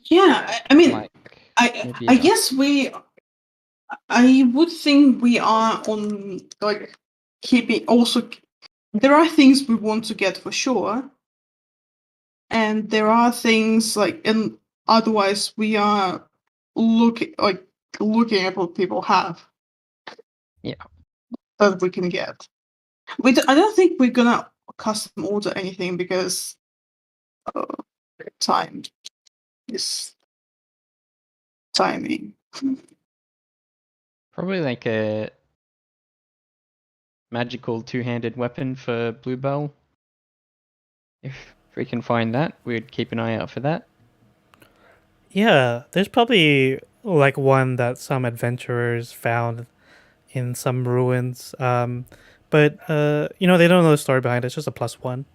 Yeah, I mean, Like I maybe guess I would think we are on like keeping also. There are things we want to get for sure, and there are things like, and otherwise we are looking at what people have. Yeah. That we can get. I don't think we're gonna custom order anything because time is timing. Probably like a magical two-handed weapon for Bluebell. If we can find that, we'd keep an eye out for that. Yeah, there's probably like one that some adventurers found in some ruins. But they don't know the story behind it. It's just a +1.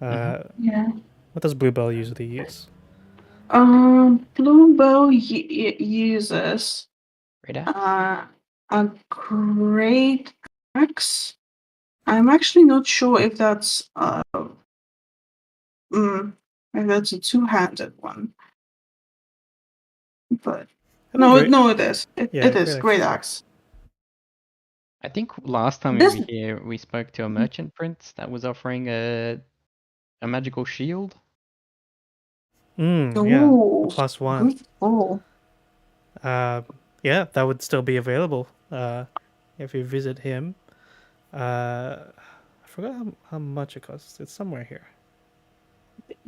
Yeah. What does Bluebell usually use? Bluebell uses Radar? a great axe. I'm actually not sure if that's if that's a two-handed one. But no, it is. It is great axe. I think last time we were here, we spoke to a merchant prince that was offering a magical shield. Yeah, Ooh, +1. Oh, Yeah, that would still be available if you visit him. I forgot how much it costs. It's somewhere here.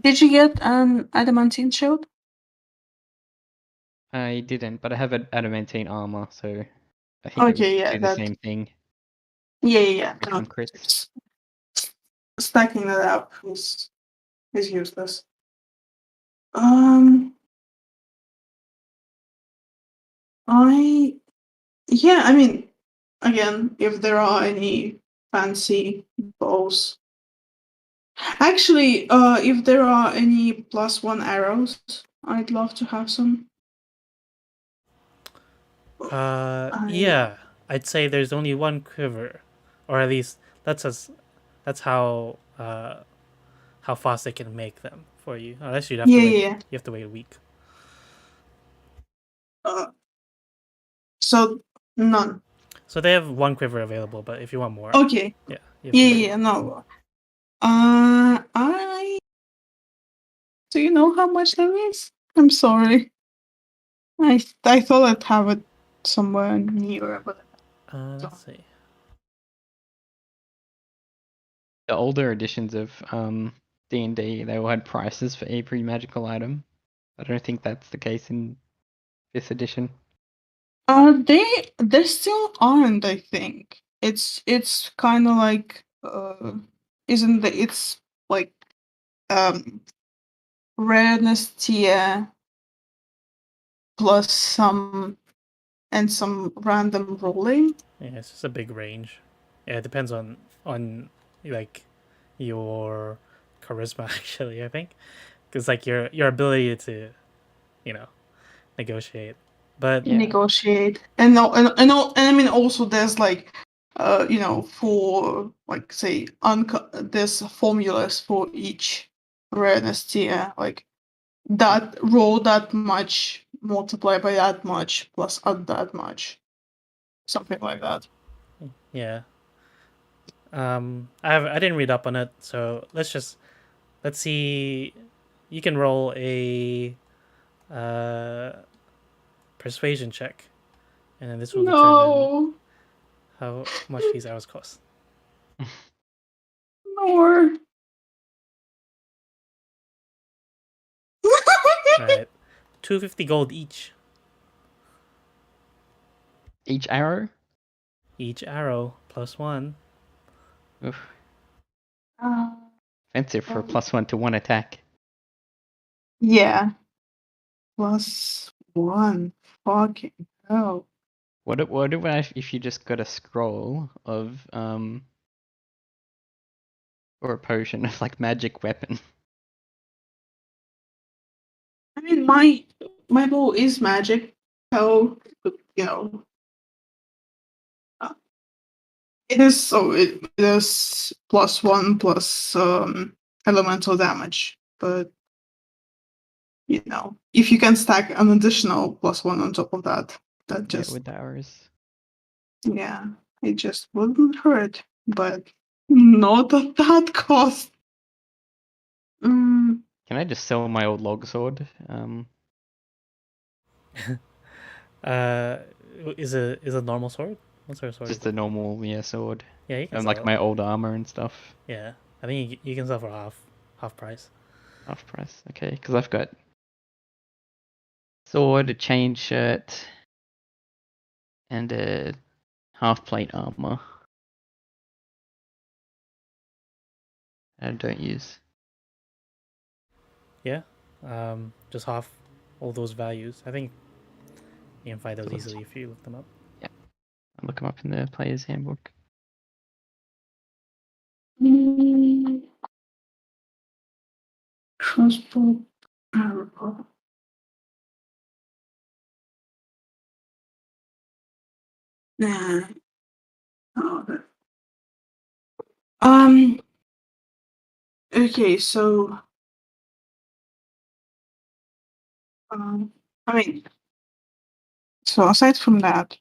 did you get an adamantine shield? I didn't, but I have an adamantine armor, so I think it would do the same thing. Yeah. With some crits. Stacking that up is useless. I mean, again, if there are any fancy bows. Actually, if there are any +1 arrows, I'd love to have some. Yeah, I'd say there's only one quiver, or at least that's how fast they can make them for you. Unless you'd have to wait. Yeah. You have to wait a week. So none. So they have one quiver available, but if you want more, Okay. Yeah. No. Do you know how much that is? I'm sorry. I thought I'd have it somewhere near, but let's see. The older editions of D&D, they all had prices for every magical item. I don't think that's the case in this edition. They still aren't. I think it's kind of like isn't the it's like rareness tier plus some random rolling. Yeah, it's just a big range. Yeah, it depends on like your charisma actually. I think because like your ability to, negotiate. But Negotiate and I mean also there's like for like say there's formulas for each rareness tier like that roll that much multiply by that much plus add that much, something like that. Yeah. I didn't read up on it, so let's see. You can roll a persuasion check, and then this will determine No, how much these arrows cost. more. All right, 250 gold each. Each arrow? Each arrow +1. Oof. Uh, Expensive for a +1 to 1 attack. yeah. +1. Fucking hell. What if you just got a scroll of or a potion of like magic weapon? I mean, my bow is magic, so you know, it is. So it is +1 plus elemental damage, but you know, if you can stack an additional +1 on top of that, that Yeah, just with the arrows. yeah, it just wouldn't hurt, but not at that cost. Mm, Can I just sell my old log sword? Is a normal sword? What sort of sword is Just it? a normal sword. Yeah, you can And sell like it. my old armor and stuff. Yeah, I think you can sell for half price. Half price. Okay, because I've got sword, a chain shirt, and a half plate armor. I don't use. Yeah, just half all those values. I think you can find those So let's- easily if you look them up. Yeah, I'll look them up in the player's handbook. crossbow arrow. Nah. Oh, okay, so I mean, so aside from that,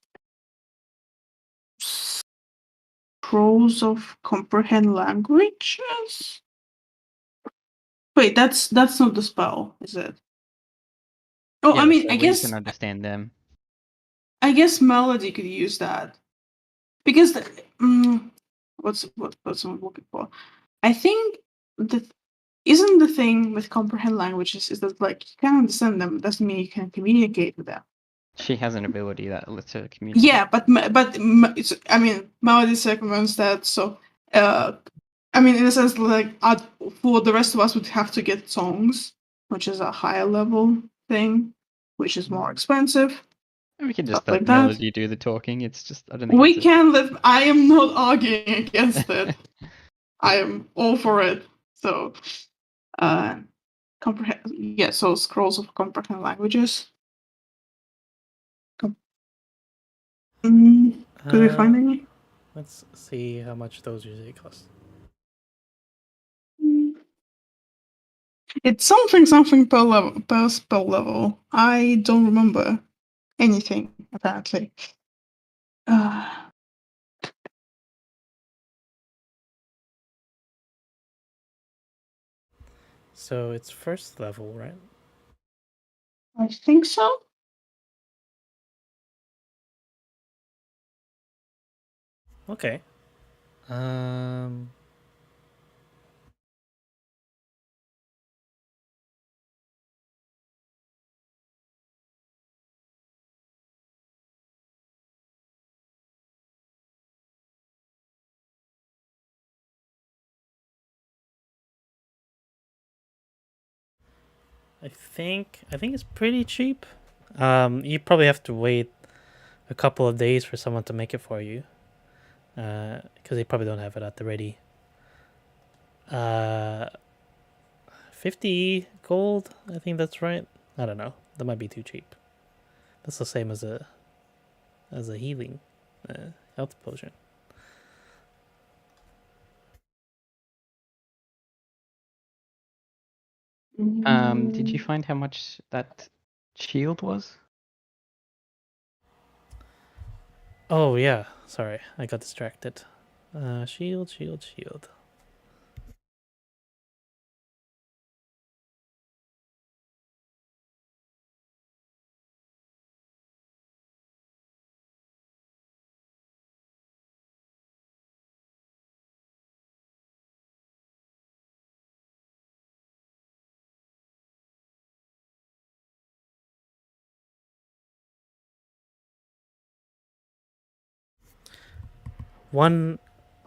scrolls of comprehend languages. Wait, that's not the spell, is it? Oh, Yeah, I the mean, spell, you can understand them. I guess Melody could use that because what's I'm looking for? I think the isn't the thing with comprehend languages is that like you can understand them doesn't mean you can communicate with them. She has an ability that lets her communicate. Yeah, but it's, I mean, Melody circumvents that. So, I mean, in a sense, like for the rest of us, would have to get songs, which is a higher level thing, which is more expensive. We can Stuff just like let that. Melody do the talking. It's just I don't think We it's can live. I am not arguing against it. I am all for it. So, comprehend. Yeah. So scrolls of comprehend languages. Could we find any? Let's see how much those usually cost. It's something per level, per spell level. I don't remember anything apparently. So it's first level, right? I think so. Okay. I think it's pretty cheap. You probably have to wait a couple of days for someone to make it for you, because they probably don't have it at the ready. 50 gold. I think that's right. I don't know. That might be too cheap. That's the same as a healing health potion. Did you find how much that shield was? Oh yeah, sorry, I got distracted. Shield.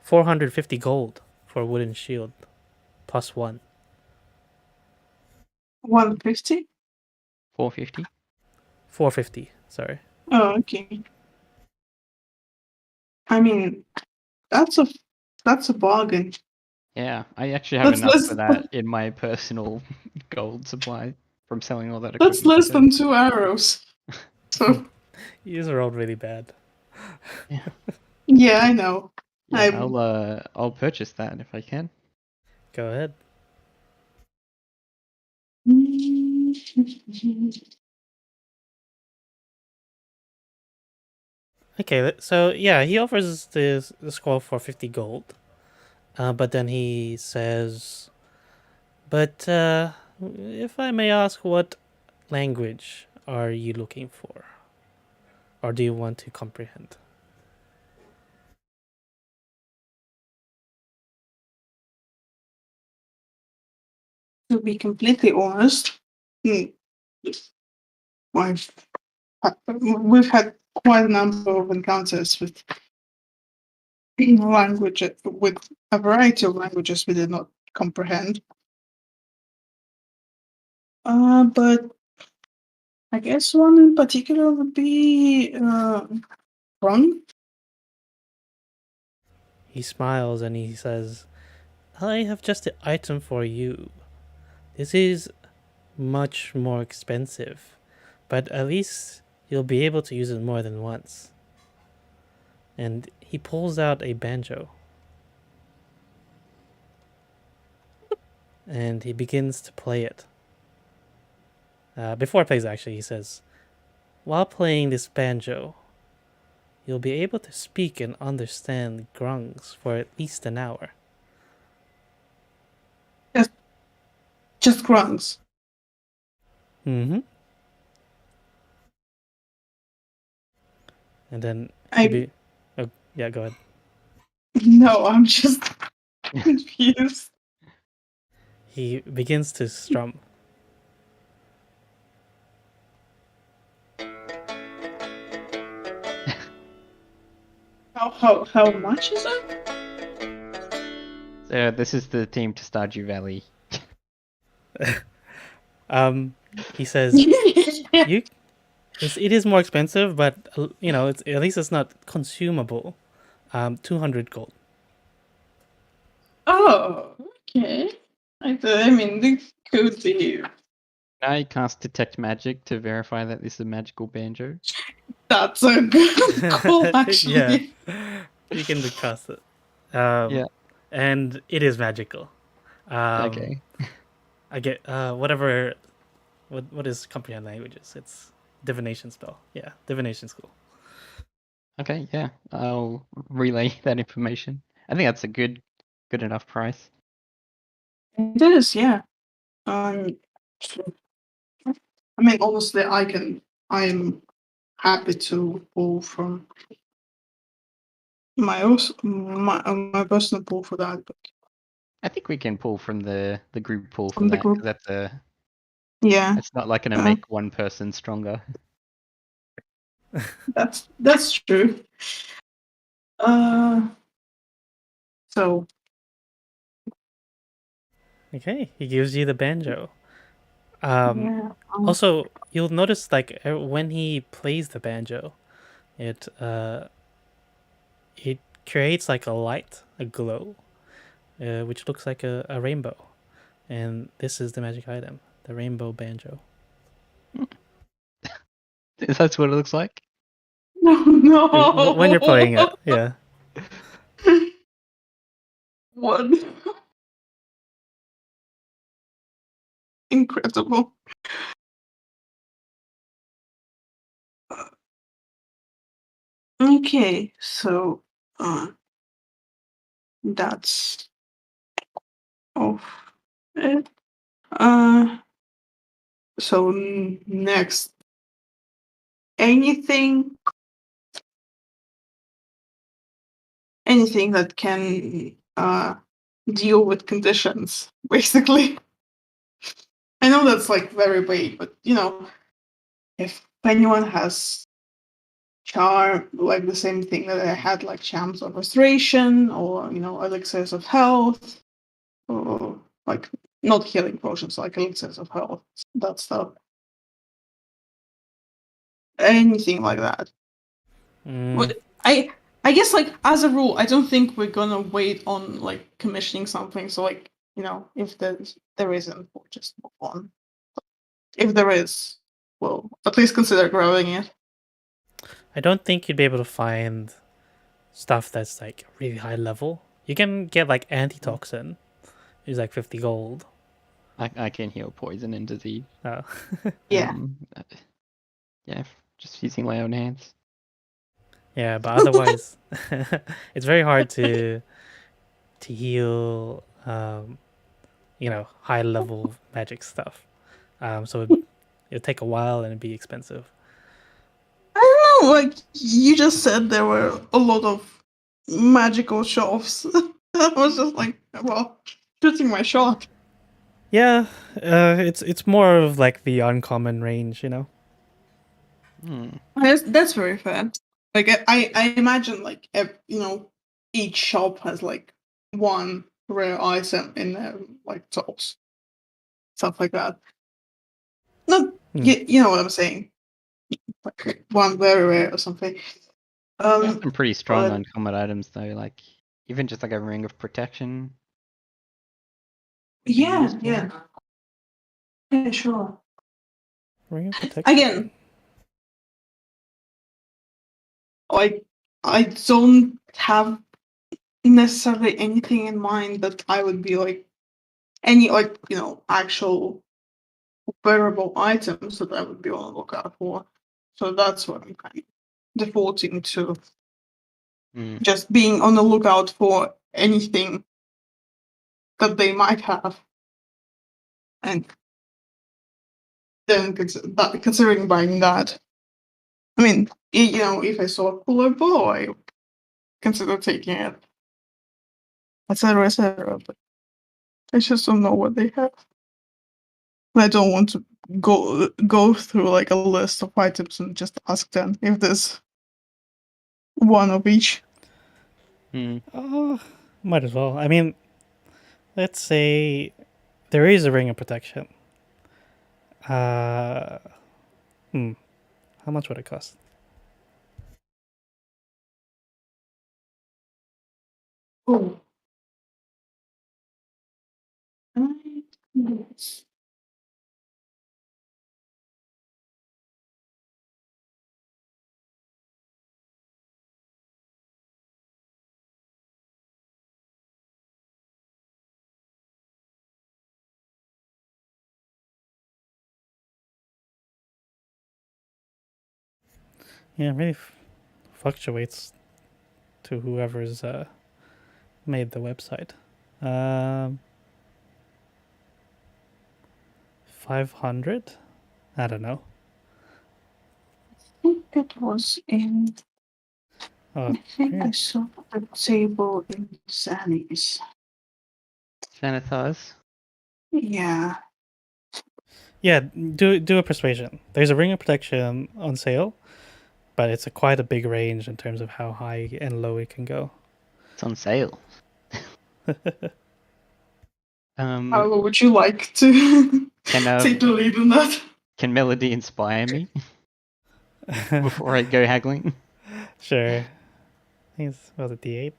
450 gold for a wooden shield, +1. 150? 450? 450. Sorry. Oh, okay. I mean, that's a bargain. Yeah, I actually have That's enough less. for that in my personal gold supply from selling all that That's equipment. less So, than 2 arrows. So You rolled really bad. yeah, I know. yeah, I'm I'll purchase that if I can. Go ahead. Okay, so yeah, he offers the scroll for 50 gold, but then he says, "But if I may ask, what language are you looking for, or do you want to comprehend?" to be completely honest. mm, I've we've had quite a number of encounters with language with a variety of languages we did not comprehend. But I guess one in particular would be Ron. He smiles and he says, "I have just the item for you. This is much more expensive, but at least you'll be able to use it more than once." And he pulls out a banjo. And he begins to play it. Before he plays, actually, he says, "While playing this banjo, you'll be able to speak and understand grungs for at least an hour." Just grunts. Mm-hmm. And then I oh, yeah, go ahead. no, I'm just confused. He begins to strum. How much is it? So this is the team to Stardew Valley. He says, "You, it is more expensive, but it's at least it's not consumable. 200 gold." Oh, okay. I mean, this could be. I cast Detect Magic to verify that this is a magical banjo. That's a good call, Yeah, actually. you can cast it. Yeah. And it is magical. Okay. I get whatever. What is comprehend languages? It's divination spell. Yeah, divination school. Okay. Yeah. I'll relay that information. I think that's a good enough price. It is, yeah. I mean, honestly, I'm happy to pull from my personal pool for that, but I think we can pull from the group pool for from the that group, because yeah, it's not like gonna uh, make one person stronger. that's true. Uh, so Okay, he gives you the banjo. Um, yeah, Also, you'll notice like when he plays the banjo, it creates like a light, a glow, which looks like a rainbow. And this is the magic item, the rainbow banjo. That's what it looks like. no, When you're playing it, yeah. what? Incredible. Okay, so that's off it. So next, anything that can deal with conditions, basically. I know that's like very vague, but if anyone has charm, like the same thing that I had, like charms of restoration, or elixirs of health, or like not healing potions, like elixirs of health, that stuff. Anything like that. Mm, I guess, like, as a rule, I don't think we're gonna wait on like commissioning something. So, like, if there isn't, we'll just move on. If there is, we'll at least consider growing it. I don't think you'd be able to find stuff that's like really high level. You can get like antitoxin, is like 50 gold. I can heal poison and disease. Oh. Yeah. Yeah, just using my own hands. Yeah, but otherwise, it's very hard to heal, high level magic stuff. So it'll take a while and it'd be expensive. I don't know. Like, you just said there were a lot of magical shops. I was just like, well, shooting my shot. Yeah, it's more of like the uncommon range, Hmm. That's very fair. Like, I imagine, like, each shop has like one rare item in their like tops, stuff like that. No, you know what I'm saying. Like one very rare or something. There are some pretty strong But uncommon items though, like even just like a ring of protection. Would be yeah, useful. yeah, sure. Ring of protection. Again, like, I don't have necessarily anything in mind that I would be like any, like, actual wearable items that I would be on the lookout for. So that's what I'm kind of defaulting to, Hmm. just being on the lookout for anything that they might have, and then considering buying that. I mean, if I saw a cooler bow, I consider taking it, etc., etc. But I just don't know what they have. I don't want to go through like a list of items and just ask them if there's one of each. Hmm. Oh, might as well. I mean, let's say there is a ring of protection. Uh, How much would it cost? Oh. Yes. Yeah, it really fluctuates to whoever's made the website. 500? I don't know. I think it was in. Oh, I think yeah. I saw the table in Zanny's. Sanitize. Yeah. Yeah, do a persuasion. There's a ring of protection on sale, but it's quite a big range in terms of how high and low it can go. It's on sale. How would you like to Can take the lead in that? can Melody inspire me before I go haggling? Sure. I think it's, was it D8?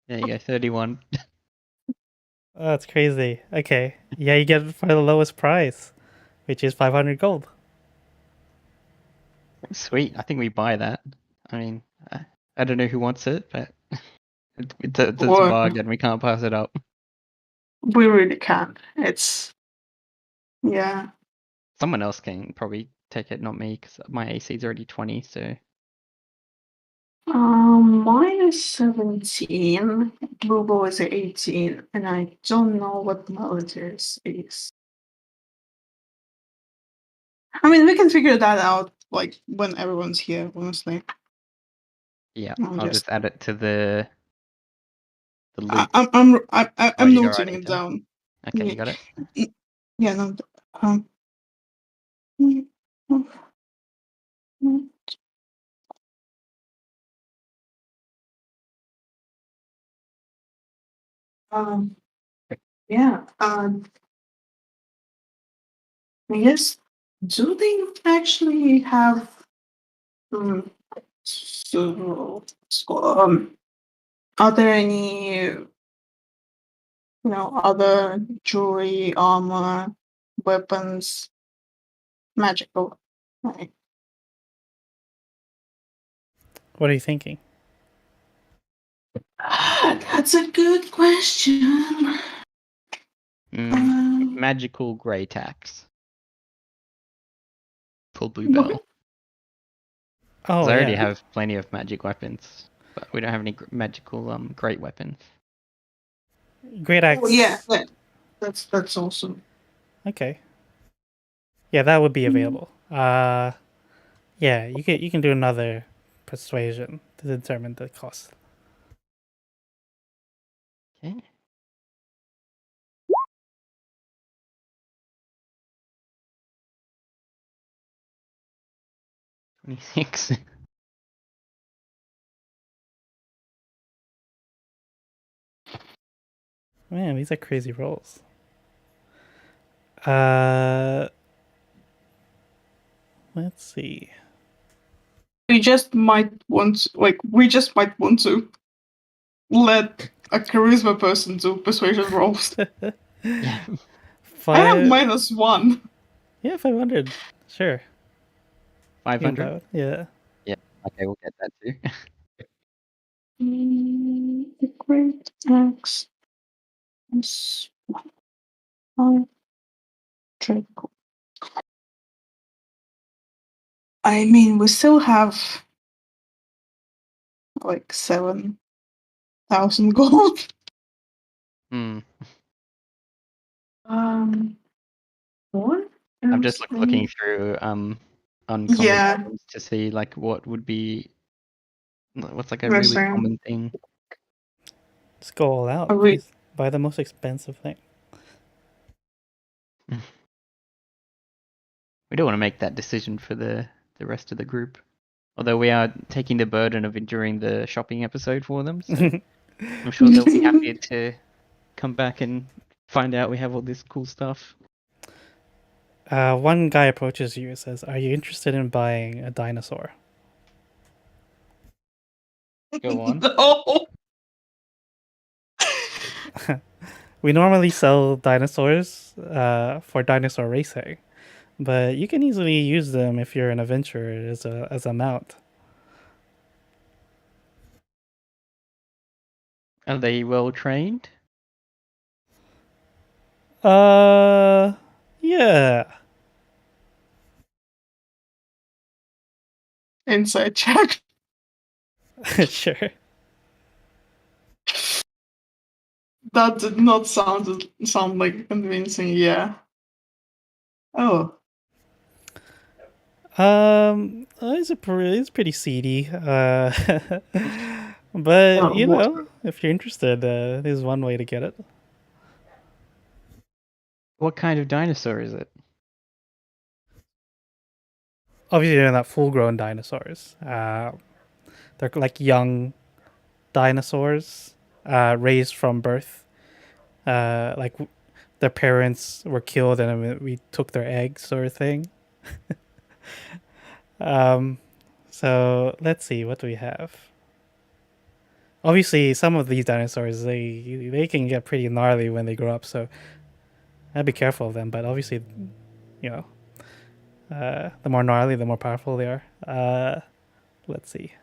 There you go, 31. Oh, that's crazy. Okay. Yeah, you get it for the lowest price, which is 500 gold. Sweet. I think we buy that. I mean, I don't know who wants it, but it's a Or bargain. We can't pass it up. we really can't. It's, yeah. Someone else can probably take it, not me, because my AC is already 20. So Mine is 17. Bluebo is 18, and I don't know what military's is. I mean, we can figure that out like when everyone's here, honestly. yeah, I'm I'll just add it to the loop. I'm You got noting writing it down? down. Okay, you got it. Yeah, no. Um. Yeah. I guess. Do they actually have? So, are there any, other jewelry, armor, weapons, magical? Like, What are you thinking? that's a good question. Magical grey tax. Full blue What? bell. Oh I already yeah, have plenty of magic weapons, but we don't have any magical great weapons. great axe. Oh yeah, that's awesome. Okay. Yeah, that would be available. Yeah, you can do another persuasion to determine the cost. Okay. $26. Man, these are crazy rolls. Let's see. We just might want to let a charisma person do persuasion rolls. Yeah. I have Five. -1. Yeah, 500. Sure. 500? Yeah. Yeah. Okay, we'll get that too. The great axe is 100. I mean, we still have like 7,000 gold. Hmm. What? I'm just looking through uncommon Yeah, items to see like what would be what's like a that's really common thing. Just go all out. Are we? Buy the most expensive thing. We don't want to make that decision for the rest of the group. Although we are taking the burden of enduring the shopping episode for them, so I'm sure they'll be happy to come back and find out we have all this cool stuff. One guy approaches you and says, "Are you interested in buying a dinosaur?" Go on. No. We normally sell dinosaurs for dinosaur racing, but you can easily use them if you're an adventurer as a mount. Are they well trained? Yeah. Inside check. Sure. That did not sound like convincing. Yeah. Oh. It's pretty seedy. But What? if you're interested, there's one way to get it. What kind of dinosaur is it? Obviously, they're not full-grown dinosaurs. They're like young dinosaurs, raised from birth. Like their parents were killed, and we took their eggs, sort of thing. So let's see, what do we have? Obviously, some of these dinosaurs they can get pretty gnarly when they grow up, so I'd be careful of them. But obviously, you know, the more gnarly, the more powerful they are. Let's see.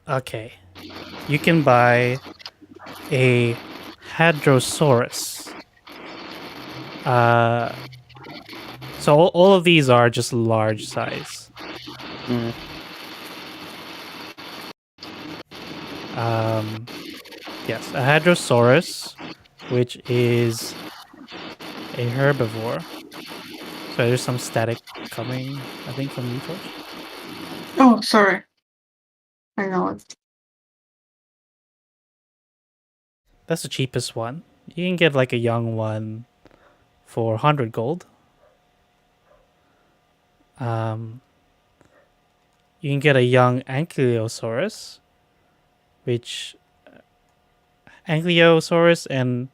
Okay. You can buy a Hadrosaurus. So all of these are just large size. Mm. Yes, a Hadrosaurus, which is a herbivore. So there's some static coming, I think, from you, Torch. Oh, sorry. I know it. That's the cheapest one. You can get like a young one for 100 gold. You can get a young Ankylosaurus, which Ankylosaurus and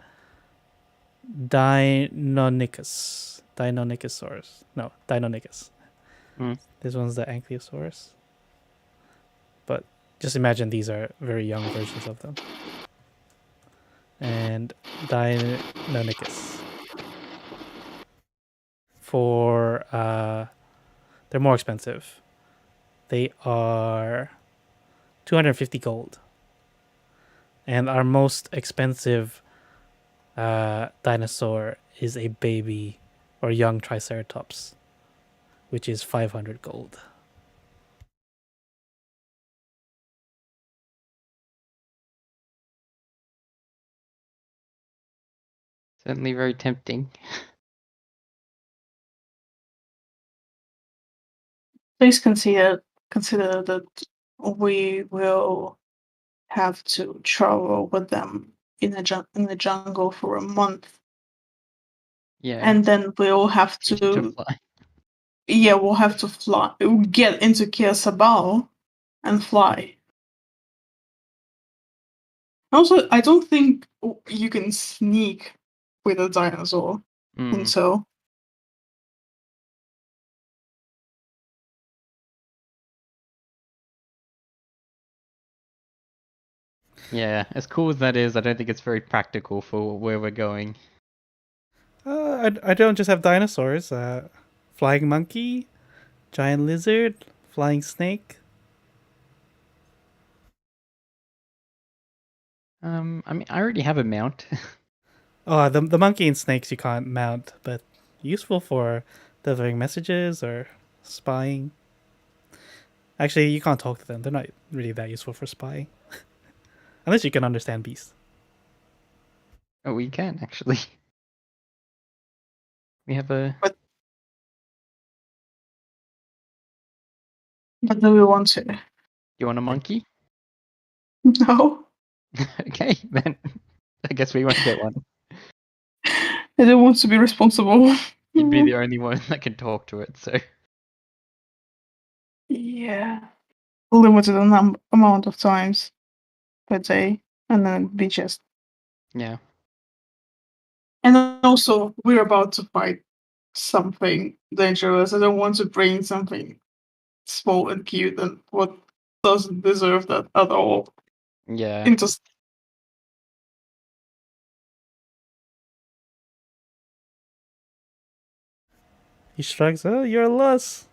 Deinonychus. No, Deinonychus. Mm. This one's the Ankylosaurus. But just imagine these are very young versions of them. And Deinonychus. For they're more expensive. They are 250 gold. And our most expensive dinosaur is a baby or young Triceratops, which is 500 gold. Certainly very tempting. Please consider that we will have to travel with them in the jungle for a month, Yeah. and then we'll have Easy to to fly. we'll have to fly, get into Kirsabal and fly. Also, I don't think you can sneak with a dinosaur, and Mm. so Yeah, as cool as that is, I don't think it's very practical for where we're going. I don't just have dinosaurs. Flying monkey, giant lizard, flying snake. I mean, I already have a mount. Oh, the monkey and snakes you can't mount, but useful for delivering messages or spying. Actually, you can't talk to them. They're not really that useful for spying. Unless you can understand beasts. Oh, we can actually. We have a. but do we want to? You want a monkey? No, Okay, then I guess we won't get one. I don't want to be responsible. You'd be the only one that can talk to it, so. Yeah, limited amount of times per day, and then it'd be just. Yeah. And also, we're about to fight something dangerous. I don't want to bring something small and cute and what doesn't deserve that at all. Yeah. Into He shrugs. Oh, you're a loss.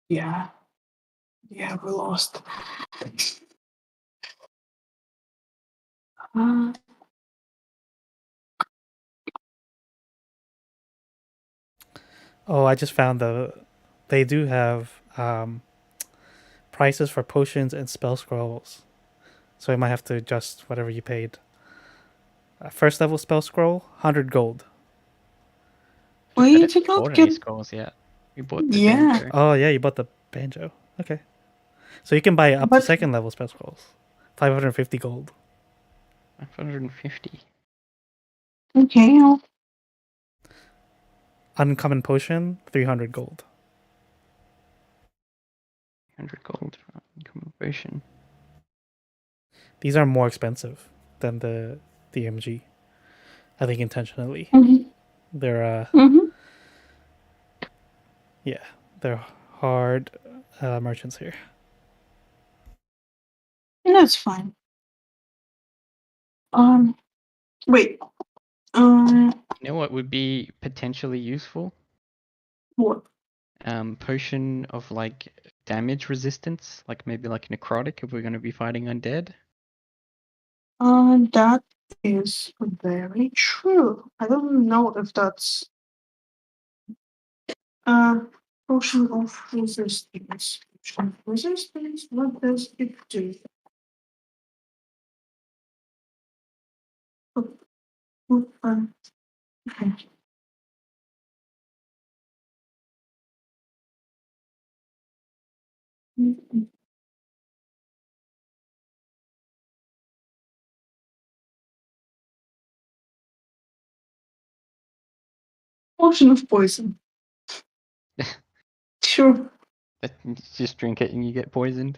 yeah, we lost. Uh, Oh, I just found they do have prices for potions and spell scrolls, so I might have to adjust whatever you paid. First level spell scroll, 100 gold. we I did don't not bought any get. scrolls yet. We bought the Yeah, banjo. Oh yeah, you bought the banjo. Okay, so you can buy up to but second level spell scrolls, 550 gold. 550. okay. Uncommon potion, 300 gold. 100 gold for uncommon potion. These are more expensive than the DMG. I think intentionally. Mm-hmm. They're Mm-hmm. yeah, they're hard merchants here. That's fine. Wait. You know what would be potentially useful? What? potion of like damage resistance, like maybe like necrotic if we're going to be fighting undead. That is very true. I don't know if that's potion of resistance. Potion of resistance, what does it do? Okay. Potion of poison. Sure. Just drink it and you get poisoned.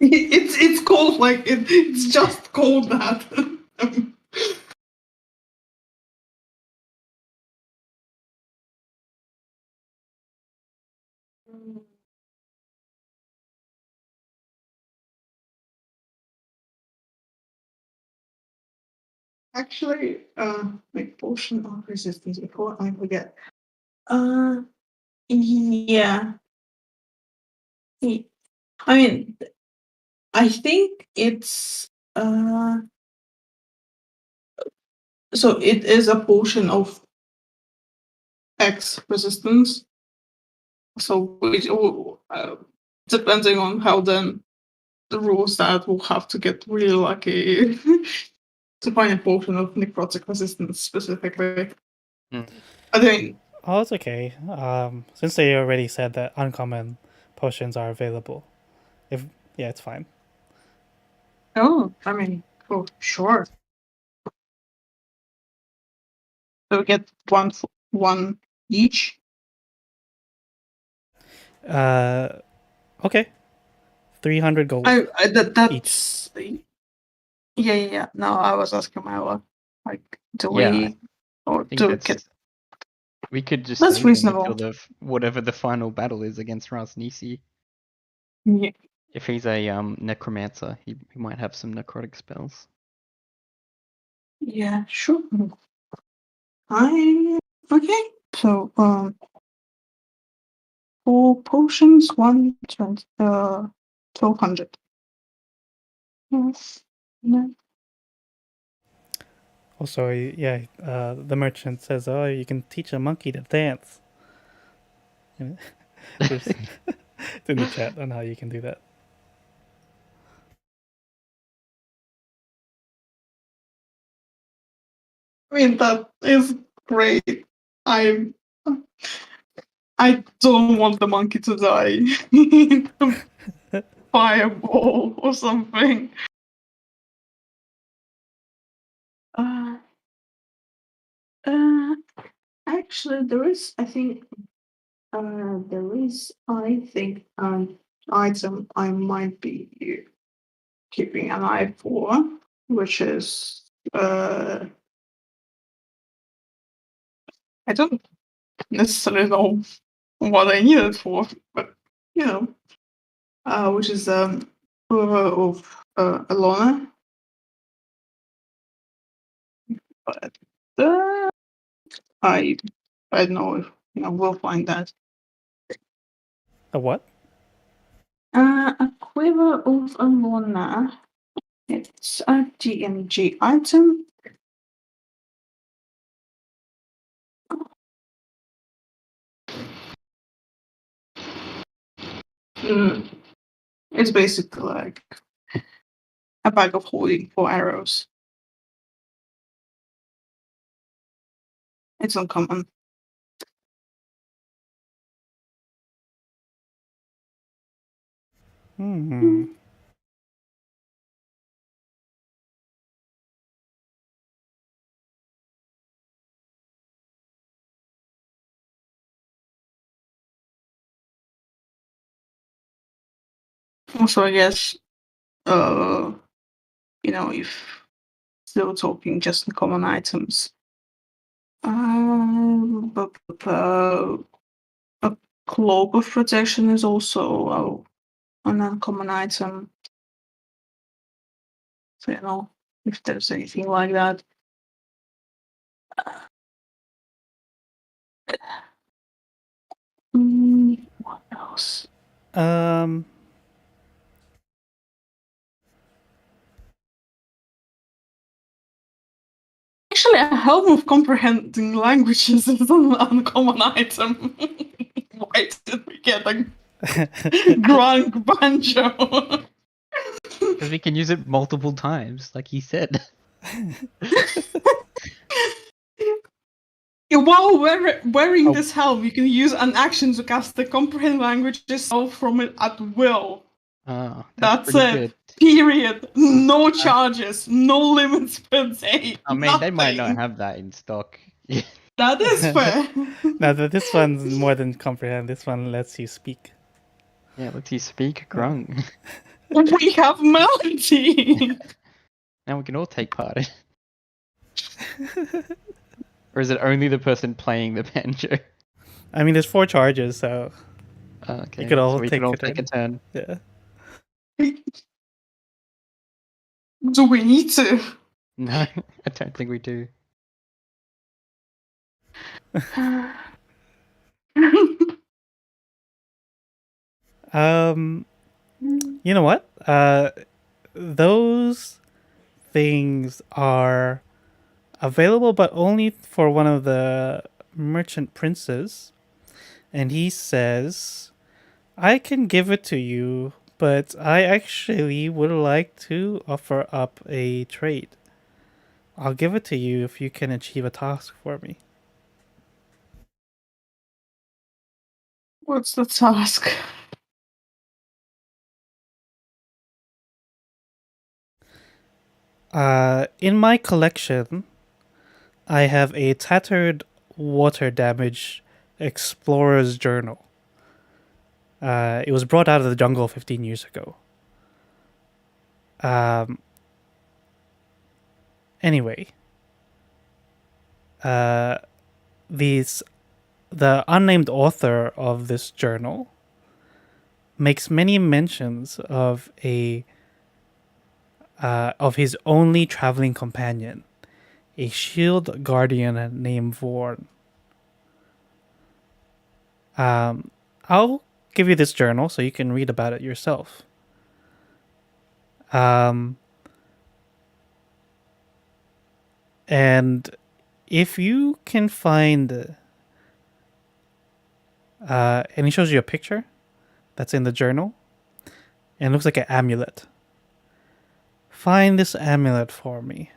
It's called like it's just called that. Actually, make potion of resistance before I forget. Yeah. I mean, I think it's so it is a potion of X resistance. So which depending on how then the rules that will have to get really lucky to find a potion of necrotic resistance specifically. Mm. I mean, Oh, it's okay. Since they already said that uncommon potions are available, it's fine. oh, I mean, oh, sure. So we get one each. Okay. 300 gold That's yeah. No, I was asking my luck. Like, do Yeah, we or I think do we get? we could just That's stay then until reasonable. whatever the final battle is against Rasnisi. Yeah. If he's a necromancer, he might have some necrotic spells. Yeah, sure. I okay. So 4 potions, 120, 1200. Yes. No. Also, the merchant says, "Oh, you can teach a monkey to dance." There's it's in the chat on how you can do that. I mean that is great. I I don't want the monkey to die. Fireball or something. Uh, uh, actually, there is. I think. There is. I think an item I might be keeping an eye for, which is. I don't necessarily know what I need it for, but you know, which is of Alona. But I I don't know if we'll find that. A what? A quiver of Alona. It's a DMG item. It's basically like a bag of holding for arrows. It's uncommon. Also, I guess, if still talking just common items, a cloak of protection is also an uncommon item. So, if there's anything like that. What else? Actually, a helm of comprehending languages is an uncommon item. Why did we get a grunk banjo? Because we can use it multiple times, like he said. While wearing this helm, you can use an action to cast the comprehend languages from it at will. Oh, That's pretty it. good. Period. No charges. No limits per day. I mean, they might not have that in stock. That is fair. No, this one's more than comprehend. This one lets you speak. Yeah, lets you speak grung. We have melody. Now we can all take part in it. Or is it only the person playing the banjo? I mean, there's 4 charges, so Okay, you could all so we take can all a take a turn. Yeah. Do we need to? No, I don't think we do. You know what? Those things are available, but only for one of the merchant princes. And he says, I can give it to you, but I actually would like to offer up a trade. I'll give it to you if you can achieve a task for me. What's the task? In my collection, I have a tattered water damage explorer's journal. It was brought out of the jungle 15 years ago. Anyway, the unnamed author of this journal makes many mentions of of his only traveling companion, a shield guardian named Vorn. I'll give you this journal so you can read about it yourself. And if you can find, and he shows you a picture that's in the journal, and it looks like an amulet. Find this amulet for me,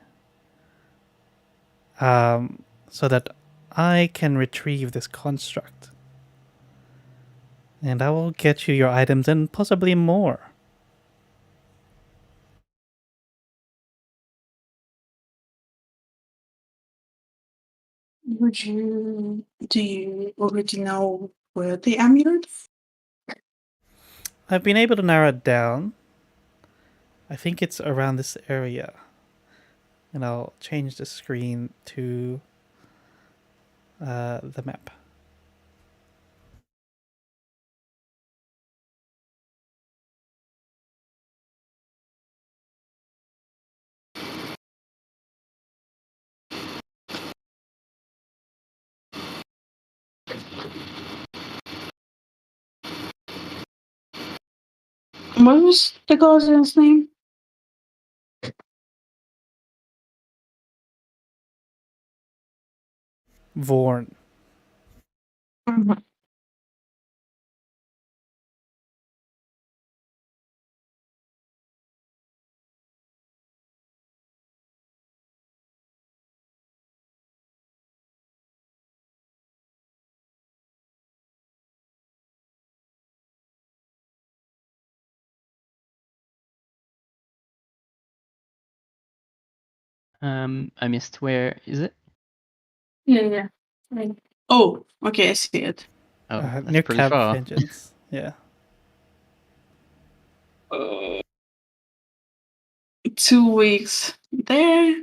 so that I can retrieve this construct. And I will get you your items and possibly more. Do you already know where the amulet? I've been able to narrow it down. I think it's around this area. And I'll change the screen to the map. What was the guardian's name? Vorn. I missed. Where is it? Yeah. Oh, okay, I see it. Oh, that's Near pretty Cab far. Vengeance. Yeah. 2 weeks there,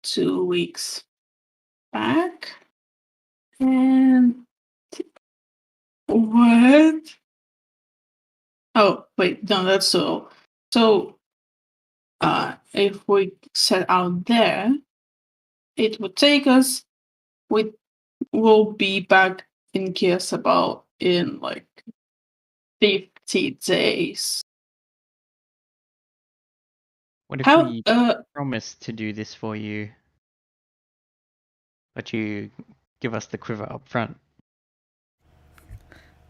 2 weeks back, and what? Oh, wait, no, that's so. So, if we set out there, it would take us. We'll be back in Kirsebal in like 50 days. What if How we promise to do this for you, but you give us the quiver up front?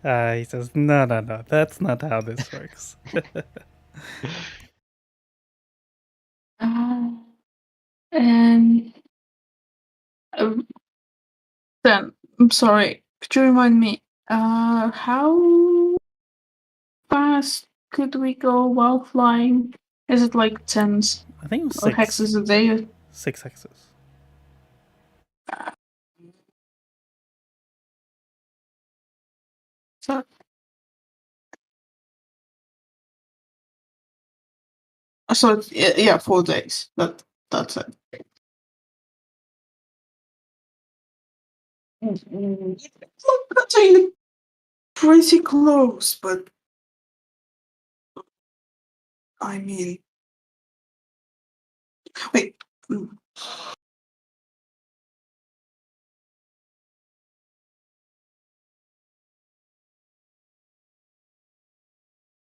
He says, no, that's not how this works. And then I'm sorry. Could you remind me? How fast could we go while flying? Is it like tens I think it was or 6. hexes a day? 6 hexes. So, it's, yeah, 4 days. That's it. That's really pretty close, but I mean, wait.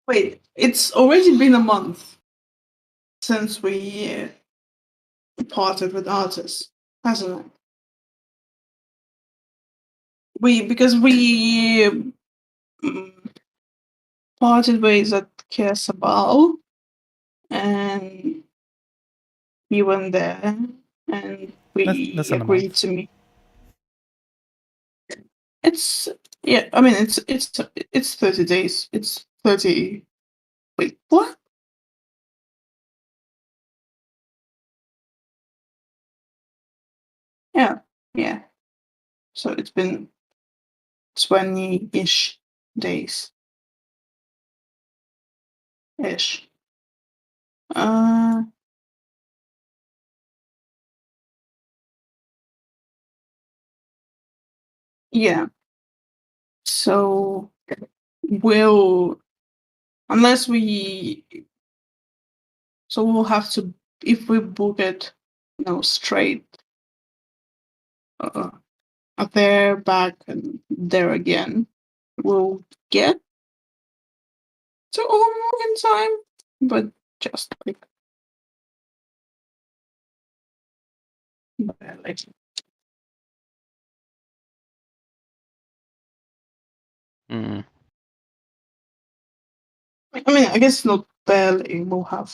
Wait, it's already been a month since we parted with artists, hasn't it? Because we parted ways at Kirsebal, and we went there, and we Less than a agreed month. to meet. It's yeah. I mean, it's 30 days. It's 30. Wait, what? Yeah. So it's been 20-ish days. Ish. Yeah. So we'll unless we so we'll have to if we book it, straight uh, there, back, and there again, we'll get to Omo in time, but just like barely. Mm. I mean, I guess not barely. We'll have